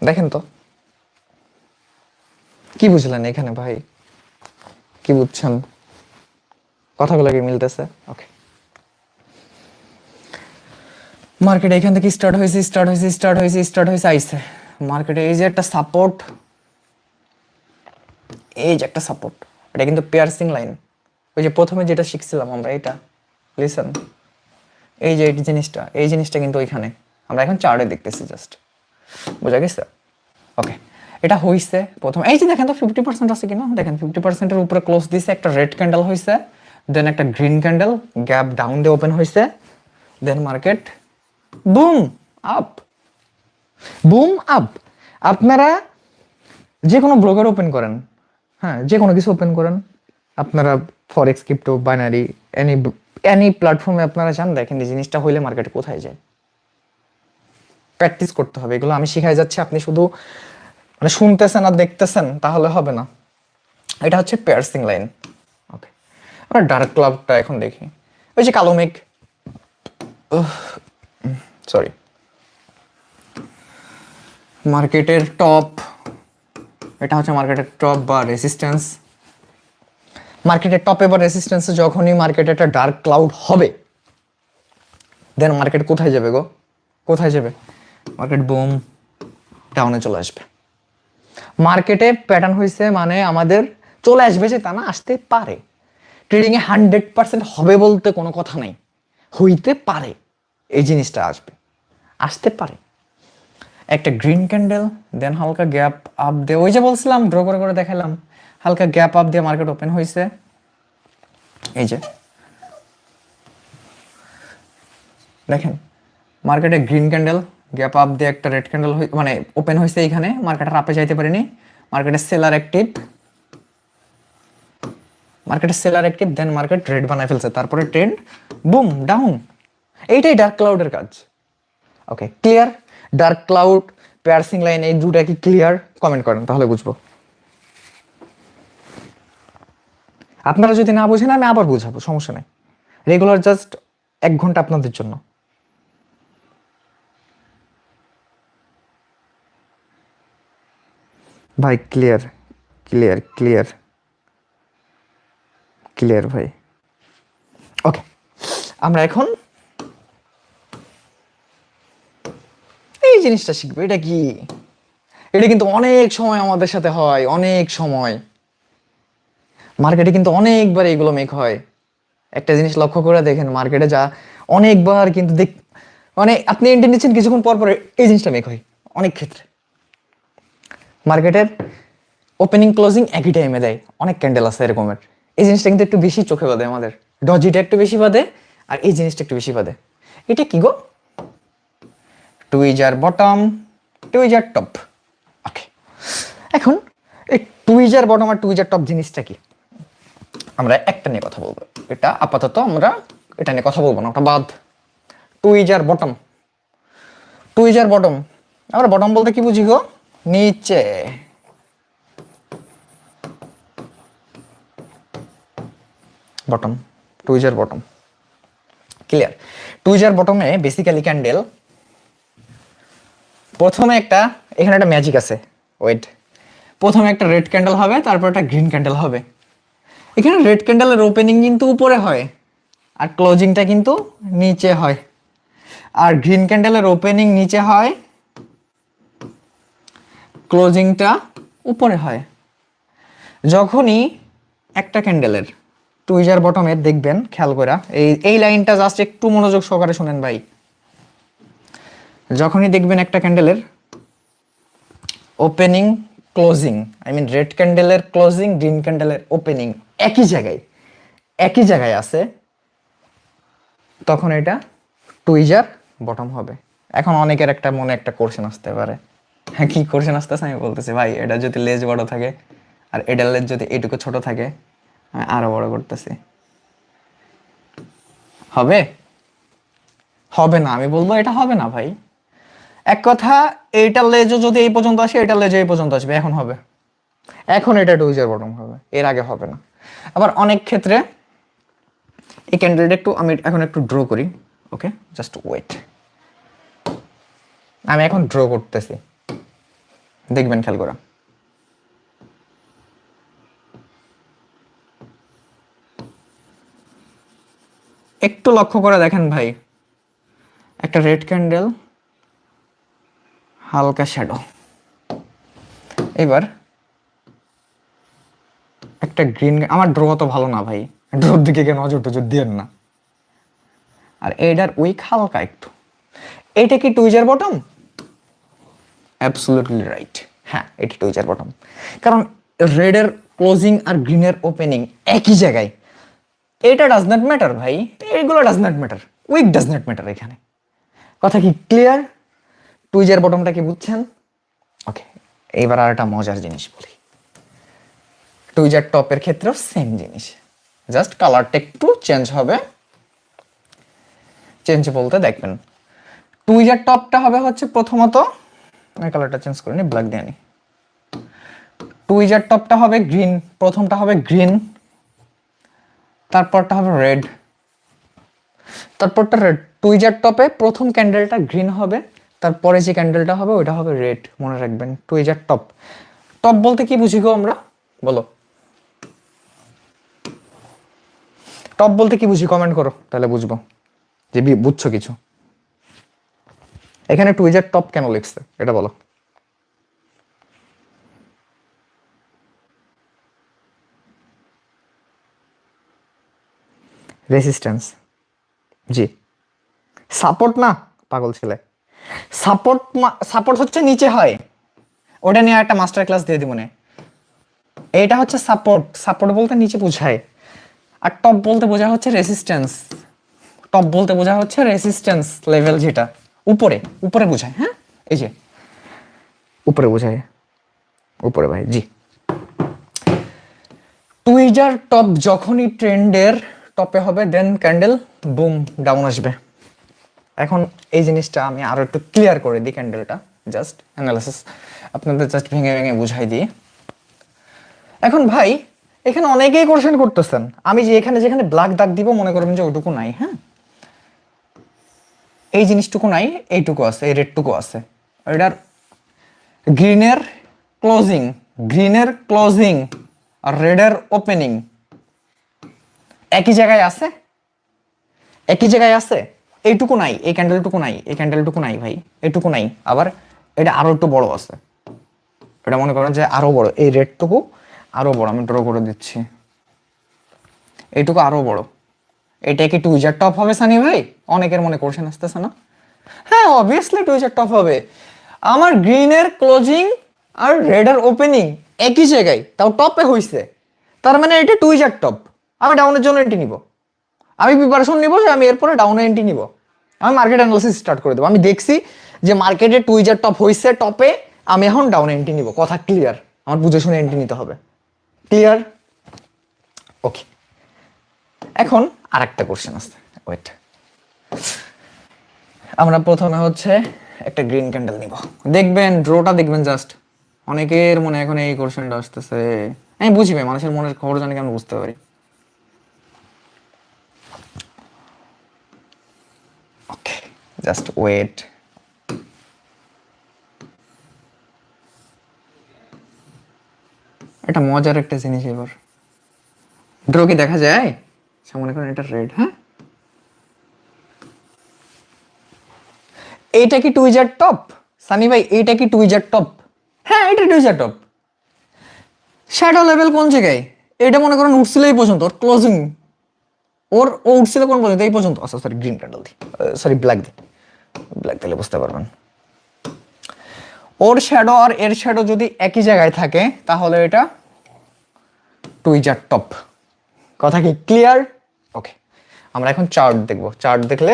দেখেন তো কি বুঝলেন এখানে ভাই, কি বুঝছেন? কথাগুলো কি মিলতেছে? ওকে, মার্কেট এখান থেকে স্টার্ট হয়েছে আইসে মার্কেটে এই যে একটা সাপোর্ট, এই যে একটা সাপোর্ট, এটা কিন্তু পিয়ার্সিং লাইন। ওই যে প্রথমে যেটা শিখছিলাম আমরা, এটা লিসেন, এই যে এই জিনিসটা কিন্তু ওইখানে আমরা এখন চার্টে দেখতেছি, জাস্ট বোঝা গেছে? ওকে, এটা হইছে প্রথম, এই যে দেখেন তো 50% আছে কিনা, দেখেন 50%-এর উপরে ক্লোজ দিছে, একটা রেড ক্যান্ডেল হইছে, দেন একটা গ্রিন ক্যান্ডেল গ্যাপ ডাউন দিয়ে ওপেন হইছে, then market boom up, boom up. আপনারা যে কোনো ব্রোকার ওপেন করেন, হ্যাঁ যে কোনো কিছু ওপেন করেন, আপনারা ফরেক্স, ক্রিপ্টো, বাইনারি, এনি প্ল্যাটফর্মে আপনারা যান, দেখেন এই জিনিসটা হইলে মার্কেটে কোথায় যায়। প্র্যাকটিস করতে হবে এগুলো, আমি শিখাই যাচ্ছি, আপনি শুধু মানে শুনতেছেন আর দেখতেছেন তাহলে হবে না। এটা হচ্ছে পিয়ার্সিং লাইন। ওকে, আমরা ডার্ক ক্লাউডটা এখন দেখি। ওই যে কালো মেঘ, সরি, মার্কেটের টপ, এটা হচ্ছে মার্কেটের টপ বা রেসিস্ট্যান্স। মার্কেটের টপে বা রেসিস্ট্যান্সে যখনই মার্কেটে একটা ডার্ক ক্লাউড হবে দেন মার্কেট কোথায় যাবে গো, কোথায় যাবে? মার্কেট বুম ডাউনে চলে আসবে। মার্কেটে প্যাটার্ন হয়েছে মানে আমাদের চলে আসবে যে তা না, আসতে পারে। ট্রেডিংয়ে 100% হবে বলতে কোনো কথা নাই, হইতে পারে, এই জিনিসটা আসবে, আসতে পারে। একটা গ্রিন ক্যান্ডেল, দেন হালকা গ্যাপ আপ দিয়ে, ওই যে বলছিলাম ড্র করে করে দেখালাম, হালকা গ্যাপ আপ দিয়ে মার্কেট ওপেন হয়েছে। এই যে দেখেন মার্কেটে গ্রিন ক্যান্ডেল গ্যাপ আপ দিয়ে একটা রেড ক্যান্ডেল মানে ওপেন হয়েছে এইখানে, মার্কেটের আপে যাইতে পারেনি। মার্কেটে seller active, then market red বানায় ফেলছে, তারপরে ট্রেন্ড বুম ডাউন। এইটাই ডার্ক ক্লাউডের কাজ। Okay, clear? Dark cloud, piercing line, এই দুটা কি ক্লিয়ার? কমেন্ট করেন তাহলে বুঝবো। আপনারা যদি না বুঝেন আমি আবার বুঝাবো, সমস্যা নেই। রেগুলার জাস্ট 1 ঘন্টা আপনাদের জন্য। ভাই ক্লিয়ার, ক্লিয়ার, ক্লিয়ার, ক্লিয়ার ভাই। ওকে, আমরা এখন এই জিনিসটা শিখবো। এটা কি? এটা কিন্তু অনেক সময় আমাদের সাথে হয়, অনেক সময় মার্কেটে কিন্তু অনেকবার এগুলো মেক হয়। একটা জিনিস লক্ষ্য করে দেখেন, মার্কেটে যা অনেকবার কিন্তু মানে আপনি এন্ট্রি নিচ্ছেন, কিছুক্ষণ পর পর এই জিনিসটা মেক হয় অনেক ক্ষেত্রে। মার্কেটের ওপেনিং ক্লোজিং একই টাইমে দেয়, অনেক ক্যান্ডেল আছে এরকমের। এই জিনিসটা কিন্তু একটু বেশি চোখে বাঁধে আমাদের, ডজিটা একটু বেশি বাঁধে আর এই জিনিসটা একটু বেশি বাঁধে। এটা কি গো? Tweezer bottom, tweezer top. Okay, এখন এই টুইজার বটম আর টুইজার টপ জিনিসটা কি আমরা একটা নিয়ে কথা বলবো। এটা আপাতত আমরা এটা নিয়ে কথা বলবো না, ওটা বাদ। টুইজার বটম, টুইজার বটম, আমরা বটম বলতে কি বুঝি গো? নিচে, bottom, tweezer bottom. Clear? Tweezer বটমে বেসিক্যালি ক্যান্ডেল প্রথমে একটা, এখানে একটা ম্যাজিক আছে, ওয়েট। প্রথমে একটা রেড ক্যান্ডেল হবে, তারপর একটা গ্রিন ক্যান্ডেল হবে। এখানে রেড ক্যান্ডেলের ওপেনিং কিন্তু উপরে হয় আর ক্লোজিংটা কিন্তু নিচে হয়, আর গ্রিন ক্যান্ডেলের ওপেনিং নিচে হয়, ক্লোজিংটা উপরে হয়। যখনই একটা ক্যান্ডেলের টুইজার বটমে দেখবেন, খেয়াল করে এই লাইনটা জাস্ট একটু মনোযোগ সহকারে শুনেন ভাই। যখনই দেখবেন একটা ক্যান্ডেলের opening closing, I mean red ক্যান্ডেলের ক্লোজিং, গ্রিন ক্যান্ডেলের ওপেনিং একই জায়গায় আছে, তখন এটা টুইজার বটম হবে। এখন অনেকের একটা মনে একটা কোশ্চেন আসতে পারে, হ্যাঁ কি কোশ্চেন আসতেছে আমি বলতেছি, ভাই এটা যদি লেজ বড় থাকে আর এটার লেজ যদি এটুকু ছোট থাকে, আমি আরো বড় করতেছি, হবে? হবে না, আমি বলবো এটা হবে না ভাই। এক কথা, এইটার লেজও যদি এই পর্যন্ত আসে, এটার লেজও এই পর্যন্ত আসবে, এখন হবে। এখন এটা টুইজার বটম হবে, এর আগে হবে না। আবার অনেক ক্ষেত্রে এই ক্যান্ডেলটা একটু আমি এখন একটু ড্র করি। ওকে, জাস্ট ওয়েট, আমি এখন ড্র করতেছি, দেখবেন খেয়াল করা। একটু লক্ষ্য করে দেখেন ভাই, একটা রেড ক্যান্ডেল, হালকা শ্যাডো, এবার একটা গ্রিন। আমার ড্র তো ভালো না ভাই, ড্রোর দিকে কেন নজর টজর দিয়েন না। আর এটার উইক হালকা একটু। এটা কি টুইজার বটম? অ্যাবসলিউটলি রাইট, হ্যাঁ এটা টুইজার বটম। কারণ রেডের ক্লোজিং আর গ্রিনের ওপেনিং একই জায়গায়। এটা ডাজ নট ম্যাটার ভাই, এগুলো does not matter, weak does not matter এখানে। কথা কি ক্লিয়ার? টুইজার বটমটা কি বুঝছেন? ওকে, এইবার আর একটা মজার জিনিস বলি। টুইজার টপের ক্ষেত্রেও সেম জিনিস, জাস্ট কালারটা একটু চেঞ্জ হবে। চেঞ্জ বলতে দেখবেন, টুইজার টপটা হবে হচ্ছে প্রথমত, আমি কালারটা চেঞ্জ করে নি, ব্ল্যাক দিয়ে নি। টুইজার টপটা হবে গ্রিন, প্রথমটা হবে গ্রিন, তারপরটা হবে রেড, তারপরটা রেড। টুইজার টপে প্রথম ক্যান্ডেলটা গ্রিন হবে, তারপরে যে ক্যান্ডেলটা হবে ওইটা হবে রেড, মনে রাখবেন। টুইজার টপ, টপ বলতে কি বুঝি গো আমরা, বলো টপ বলতে কি বুঝি, কমেন্ট করো তাহলে বুঝবো যে বুঝছো কিছু। এখানে টুইজার টপ কেন লিখছে এটা বলো। রেসিস্ট্যান্স, জি। সাপোর্ট না, পাগল ছেলে। সাপোর্ট, সাপোর্ট হচ্ছে নিচে হয়, ওটা নিয়ে একটা মাস্টার ক্লাস দিয়ে দিব মনে। এইটা হচ্ছে সাপোর্ট, সাপোর্ট বলতে নিচে বোঝায়। আর টপ বলতে বোঝা হচ্ছে রেসিস্ট্যান্স, টপ বলতে বোঝা হচ্ছে রেসিস্ট্যান্স লেভেল, যেটা উপরে, উপরে বোঝায়। হ্যাঁ এই যে উপরে বোঝায়, উপরে ভাই, জি। টুইজার টপ যখনই ট্রেন্ডের টপে হবে, দেন ক্যান্ডেল বুম ডাউন আসবে। এখন এই জিনিসটা আমি আরো একটু ক্লিয়ার করে দিই, ক্যান্ডেলটা জাস্ট অ্যানালাইসিস আপনাদের জাস্ট ভেঙে ভেঙে বুঝাই দিই। এখন ভাই এখানে অনেকেই কোশ্চেন করতেছেন, আমি যে এখানে যেখানে ব্ল্যাক দাগ দিব মনে করবেন যে ওইটুকু নাই, হ্যাঁ এই জিনিসটুকু নাই, এইটুকু আছে, এই রেডটুকু আছে। এটার গ্রিনের ক্লোজিং, গ্রিনের ক্লোজিং আর রেডের ওপেনিং একই জায়গায় আছে, একই জায়গায় আছে। এইটুকু নাই, এই ক্যান্ডেলটুকু নাই, এই ক্যান্ডেলটুকু নাই ভাই, এইটুকু নাই। আবার এটা আরো একটু বড় আছে, এটা মনে করেন যে আরো বড়, এই রেডটুকু আরো বড়, আমি ড্র করে দিচ্ছি, এইটুকু আরো বড়। এটা কি টুইজার টপ হবে সানি ভাই? অনেকের মনে কোশ্চেন আসতেছে না? হ্যাঁ অবভিয়াসলি টুইজার টপ হবে। আমার গ্রিনের ক্লোজিং আর রেডের ওপেনিং একই জায়গায়, তাও টপে হইছে, তার মানে এটা টুইজার টপ। আমি ডাউনের জন্য এন্ট্রি নিব, আমি প্রিপারেশন নিব যে আমি এরপরে ডাউনে এন্ট্রি নিব, আমি মার্কেট অ্যানালিসিস স্টার্ট করে দেবো। আমি দেখছি যে মার্কেটে টুইজার টপ হইছে টপে, আমি এখন ডাউনে এন্ট্রি নিব। কথা ক্লিয়ার? আমার বুঝে শুনে এন্ট্রি নিতে হবে, ক্লিয়ার? ওকে, এখন আর একটা কোশ্চেন আছে, ওয়েট। আমরা প্রথমে হচ্ছে একটা গ্রিন ক্যান্ডেল নিব, দেখবেন ড্রোটা দেখবেন জাস্ট। অনেকের মনে এখন এই কোশ্চেনটা আসতেছে, আমি বুঝিবে মানুষের মনের খবর জানি আমি বুঝতে পারি। ওকে, জাস্ট ওয়েট। এটা মজার একটা জিনিস, এবার ড্র কি দেখা যায়? মনে করেন এটা রেড, হ্যাঁ এইটা কি টুইজার টপ সানি ভাই? এইটা কি টুইজার টপ? হ্যাঁ এটা টুইজার টপ। শ্যাডো লেভেল কোন জায়গায়? এটা মনে করেন উঠছিল এই পর্যন্ত, ওর ক্লোজিং, ও উঠছিল কোন পর্যন্ত? এই পর্যন্ত। আচ্ছা সরি, গ্রিন ক্যান্ডেল দি, সরি ব্ল্যাক দি, ব্ল্যাক দিলে বুঝতে পারবেন। ওর শ্যাডো আর এর শ্যাডো যদি একই জায়গায় থাকে তাহলে এটা টুইজার টপ। কথা কি ক্লিয়ার? ওকে, আমরা এখন চার্ট দেখবো, চার্ট দেখলে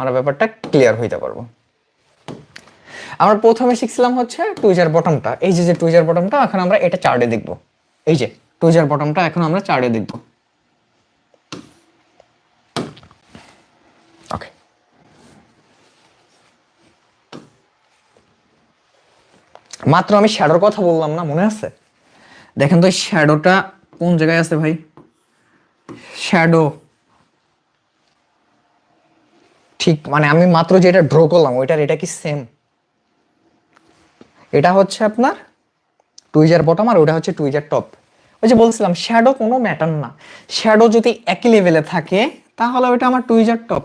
আমরা ব্যাপারটা ক্লিয়ার হইতে পারবো। আমরা প্রথমে শিখছিলাম হচ্ছে টুইজার বটমটা, এই যে টুইজার বটমটা এখন আমরা এটা চার্টে দেখব। এই যে টুইজার বটমটা এখন আমরা চার্টে দেখব। ওকে, মাত্র আমি শ্যাডোর কথা বললাম না, মনে আছে? দেখেন তো শ্যাডোটা কোন জায়গায় আছে ভাই? শ্যাডো ঠিক মানে আমি মাত্র যেটা ড্র করলাম ওইটার এটা কি সেম? এটা হচ্ছে আপনার টুইজার বটম আর ওটা হচ্ছে টুইজার টপ। ওই যে বলছিলাম শ্যাডো কোনো ম্যাটার না, শ্যাডো যদি একই লেভেলে থাকে তাহলে ওইটা আমার টুইজার টপ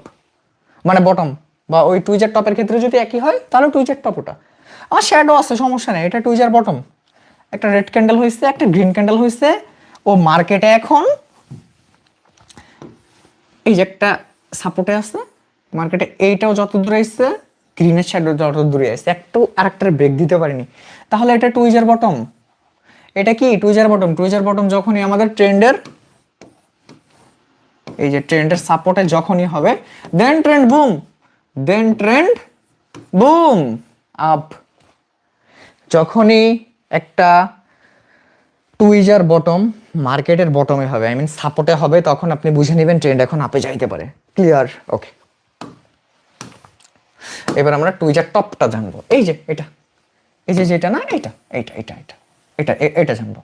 মানে বটম, বা ওই টুইজার টপের ক্ষেত্রে যদি একই হয় তাহলে টুইজার টপ। ওটা আমার শ্যাডো আছে, সমস্যা নেই, এটা টুইজার বটম। একটা রেড ক্যান্ডেল হয়েছে, একটা গ্রিন ক্যান্ডেল হয়েছে, ও মার্কেটে এখন এই যে একটা সাপোর্টে আছে মার্কেটে, এইটাও যত দূরে আসছে গ্রিনের শ্যাডো যত দূরে আসছে, একটু আরেকটার ব্রেক দিতে পারিনি, তাহলে এটা টুইজার বটম। এটা কি টুইজার বটম? টুইজার বটম যখনই আমাদের ট্রেন্ডের এই যে ট্রেন্ডের সাপোর্টে যখনই হবে, দেন ট্রেন্ড বুম, দেন ট্রেন্ড বুম আপ। যখনই একটা টুইজার বটম মার্কেটের বটমে হবে, আই মিন সাপোর্টে হবে, তখন আপনি বুঝে নেবেন ট্রেন্ড এখন আপে যাইতে পারে। ক্লিয়ার? ওকে, এবার আমরা টুইজার টপটা জানবো। এই যে এটা, এই যে যেটা না, এটা এটা এটা এটা এটা এটা জানবো,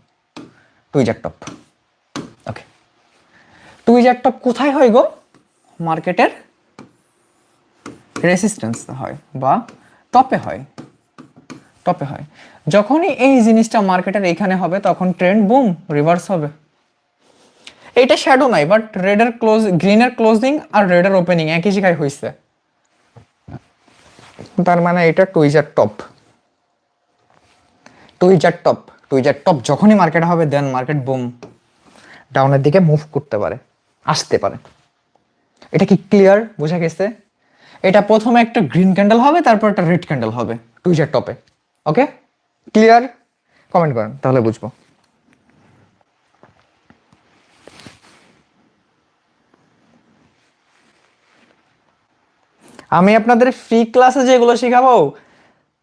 টুইজার টপ। ওকে, টুইজার টপ কোথায় হয় গো? মার্কেটের রেসিস্ট্যান্স হয় বা টপে হয়, টপে হয়। যখনই এই জিনিসটা মার্কেটের এখানে হবে তখন ট্রেন্ড বুম রিভার্স হবে। এইটা শ্যাডো নাই, বাট রেডের ক্লোজ, গ্রিনের ক্লোজিং আর রেডের ওপেনিং একই জায়গায় হয়েছে, তার মানে এটা tweezer top. Tweezer top, tweezer top যখনই মার্কেট হবে দেন মার্কেট বুম ডাউনের দিকে মুভ করতে পারে, আসতে পারে। এটা কি ক্লিয়ার? বোঝা গেছে? এটা প্রথমে একটা গ্রিন ক্যান্ডেল হবে, তারপর একটা রেড ক্যান্ডেল হবে টুইজার টপে। ওকে, ক্লিয়ার? কমেন্ট করেন তাহলে বুঝবো। আমি আপনাদের ফ্রি ক্লাসে যেগুলো শেখাবো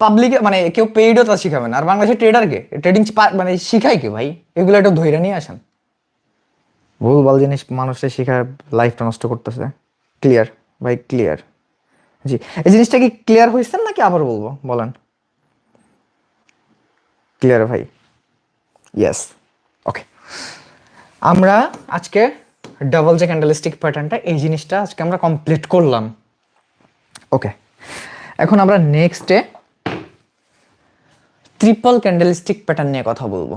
পাবলিকে মানে কেউ পেইডও তা শিখাবে না। আর বাংলাদেশের ট্রেডারকে ট্রেডিং মানে শিখাই কে ভাই? এগুলো একটু ধৈর্য নিয়ে আসেন। ভুলভাল জিনিস মানুষের শিখায় লাইফটা নষ্ট করতেছে। ক্লিয়ার ভাই? ক্লিয়ার? জি, এই জিনিসটা কি ক্লিয়ার হয়েছে নাকি আবার বলবো? বলেন। ক্লিয়ার ভাই? ইয়েস। ওকে, আমরা আজকে ডাবল যে ক্যান্ডেলস্টিক প্যাটার্নটা, এই জিনিসটা আজকে আমরা কমপ্লিট করলাম। ওকে, এখন আমরা নেক্সটে ট্রিপল ক্যান্ডেলস্টিক প্যাটার্ন নিয়ে কথা বলবো।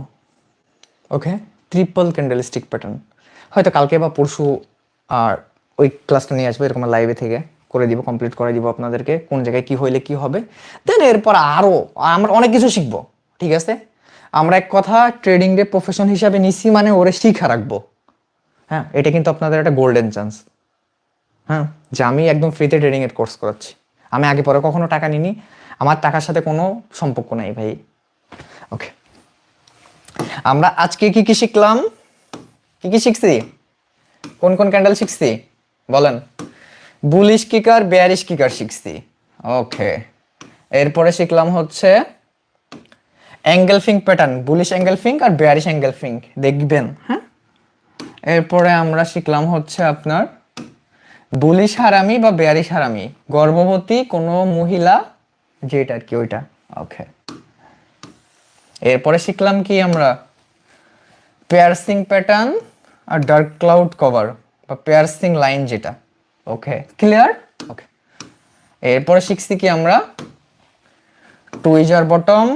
ওকে, ট্রিপল ক্যান্ডেলস্টিক প্যাটার্ন হয়তো কালকে বা পরশু আর ওই ক্লাসটা নিয়ে আসবো, এরকম লাইভে থেকে করে দিব, কমপ্লিট করে দিব আপনাদেরকে কোন জায়গায় কি হইলে কি হবে। দেন এরপর আরও আমরা অনেক কিছু শিখবো। ঠিক আছে, আমরা এক কথা ট্রেডিং রে প্রফেশন হিসাবে নিছি মানে ওরে শিখা রাখবো। হ্যাঁ, এটা কিন্তু আপনাদের একটা গোল্ডেন চান্স। হ্যাঁ, যে আমি একদম ফ্রিতে ট্রেডিং এর কোর্স করাচ্ছি। আমি আগে পরে কখনো টাকা নিইনি, আমার টাকার সাথে কোনো সম্পর্ক নাই ভাই। ওকে, আমরা আজকে কি কি শিখলাম? কি কি শিখছি? কোন কোন ক্যান্ডেল শিখছি বলেন? বুলিশ কিকার, বেয়ারিশ কিকার শিখছি। ওকে, এরপরে শিখলাম হচ্ছে অ্যাঙ্গেলফিং প্যাটার্ন, বুলিশ অ্যাঙ্গেলফিং আর বেয়ারিশ অ্যাঙ্গেলফিং দেখবেন। হ্যাঁ, এরপরে আমরা শিখলাম হচ্ছে আপনার বুলিশ হারামি বা বেয়ারিশ হারামি, গর্ভবতী কোনো মহিলা যেটা আর কি ওইটা। ওকে, এরপরে শিখলাম কি আমরা পেয়ারসিং প্যাটার্ন আর ডার্ক ক্লাউড কভার বা পেয়ারসিং লাইন যেটা। ওকে, ক্লিয়ার? ওকে, এরপরে শিখছি কি আমরা টুইজার বটম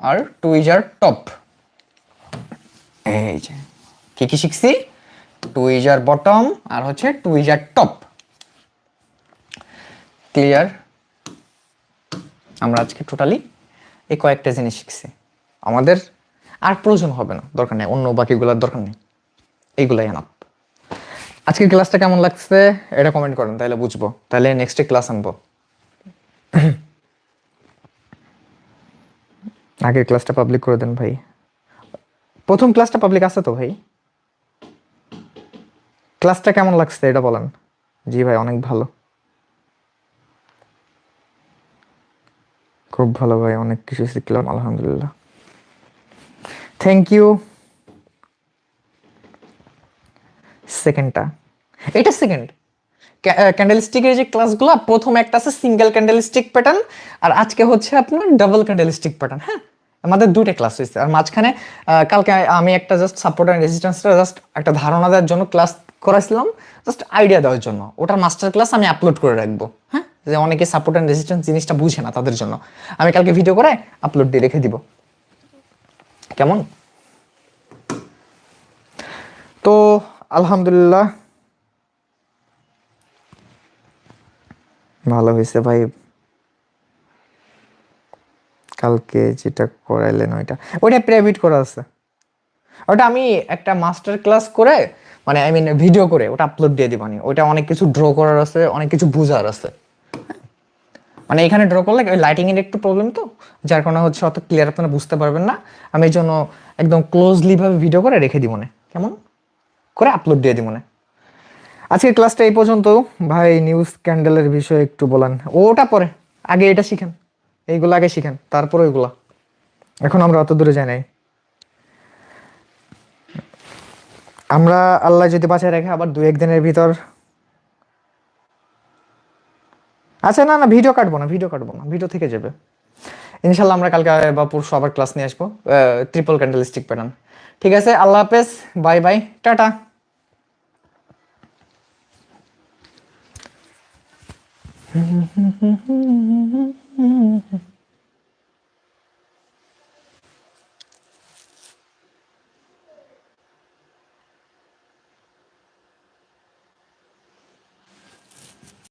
আর টুইজার টপ। এই যে কি কি শিখছি, টুইজার বটম আর হচ্ছে টুইজার টপ। ক্লিয়ার? আমরা আজকে টোটালি এই কয়েকটা জিনিস শিখছি, আমাদের আর প্রয়োজন হবে না, দরকার নেই অন্য বাকিগুলোর দরকার নেই, এইগুলাই এনাফ। আজকের ক্লাসটা কেমন লাগছে এটা কমেন্ট করেন, তাহলে বুঝবো, তাহলে নেক্সট ক্লাস আনবো। আগের ক্লাসটা পাবলিক করে দেন ভাই। প্রথম ক্লাসটা পাবলিক আছে তো ভাই? ক্লাসটা কেমন লাগছে এটা বলেন। জি ভাই, অনেক ভালো। খুব ভালো ভাই, অনেক কিছু শিখলাম আলহামদুলিল্লাহ। Thank you. সেকেন্ডটা, এটা সেকেন্ড ক্যান্ডেলস্টিকের যে ক্লাসগুলো, প্রথম একটা আছে সিঙ্গেল ক্যান্ডেলস্টিক প্যাটার্ন, আর আজকে হচ্ছে আপনার ডাবল ক্যান্ডেলস্টিক প্যাটার্ন। হ্যাঁ, আমাদের দুইটা ক্লাস হয়েছে। আর মাঝখানে কালকে আমি একটা জাস্ট সাপোর্ট অ্যান্ড রেজিস্ট্যান্সটা জাস্ট একটা ধারণা দেওয়ার জন্য ক্লাস করাছিলাম, জাস্ট আইডিয়া দেওয়ার জন্য। ওটার মাস্টার ক্লাস আমি আপলোড করে রাখবো। হ্যাঁ, যে অনেকে সাপোর্ট অ্যান্ড রেজিস্ট্যান্স জিনিসটা বুঝে না, তাদের জন্য আমি কালকে ভিডিও করে আপলোড দিয়ে রেখে দিব। কেমন? তো আলহামদুলিল্লাহ ভালো হয়েছে ভাই। কালকে যেটা করাইলেন ওইটা প্রাইভেট করা আছে। ওটা আমি একটা মাস্টার ক্লাস করে, মানে আই মিন ভিডিও করে ওটা আপলোড দিয়ে দিবানি। ওটা অনেক কিছু ড্র করার আছে, অনেক কিছু বোঝার আছে। মানে এখানে ড্র করলে ওই লাইটিং এর একটু প্রবলেম, তো যার কারণে হচ্ছে অত ক্লিয়ার আপনারা বুঝতে পারবেন না। আমি এই জন্য একদম ক্লোজলি ভাবে ভিডিও করে রেখে দিব না, কেমন করে আপলোড দিয়ে দিব না। আজকের ক্লাসটা এই পর্যন্ত। ভাই নিউজ ক্যান্ডেলের বিষয়ে একটু বলেন। ওটা পরে, আগে এটা শিখেন, এইগুলো আগে শিখেন, তারপরে ওইগুলা। এখন আমরা অত দূরে যাই নাই। আমরা আল্লাহ যদি বাঁচায় রাখে আবার 2-1 দিনের ভিতর। আচ্ছা, না না, ভিডিও কাটবো না, ভিডিও থেকে যাবে ইনশাল্লাহ। আমরা কালকে বা পরশু আবার ক্লাস নিয়ে আসবো ট্রিপল ক্যান্ডেলস্টিক প্যাটার্ন। ঠিক আছে, আল্লাহ হাফেজ, বাই বাই, টাটা।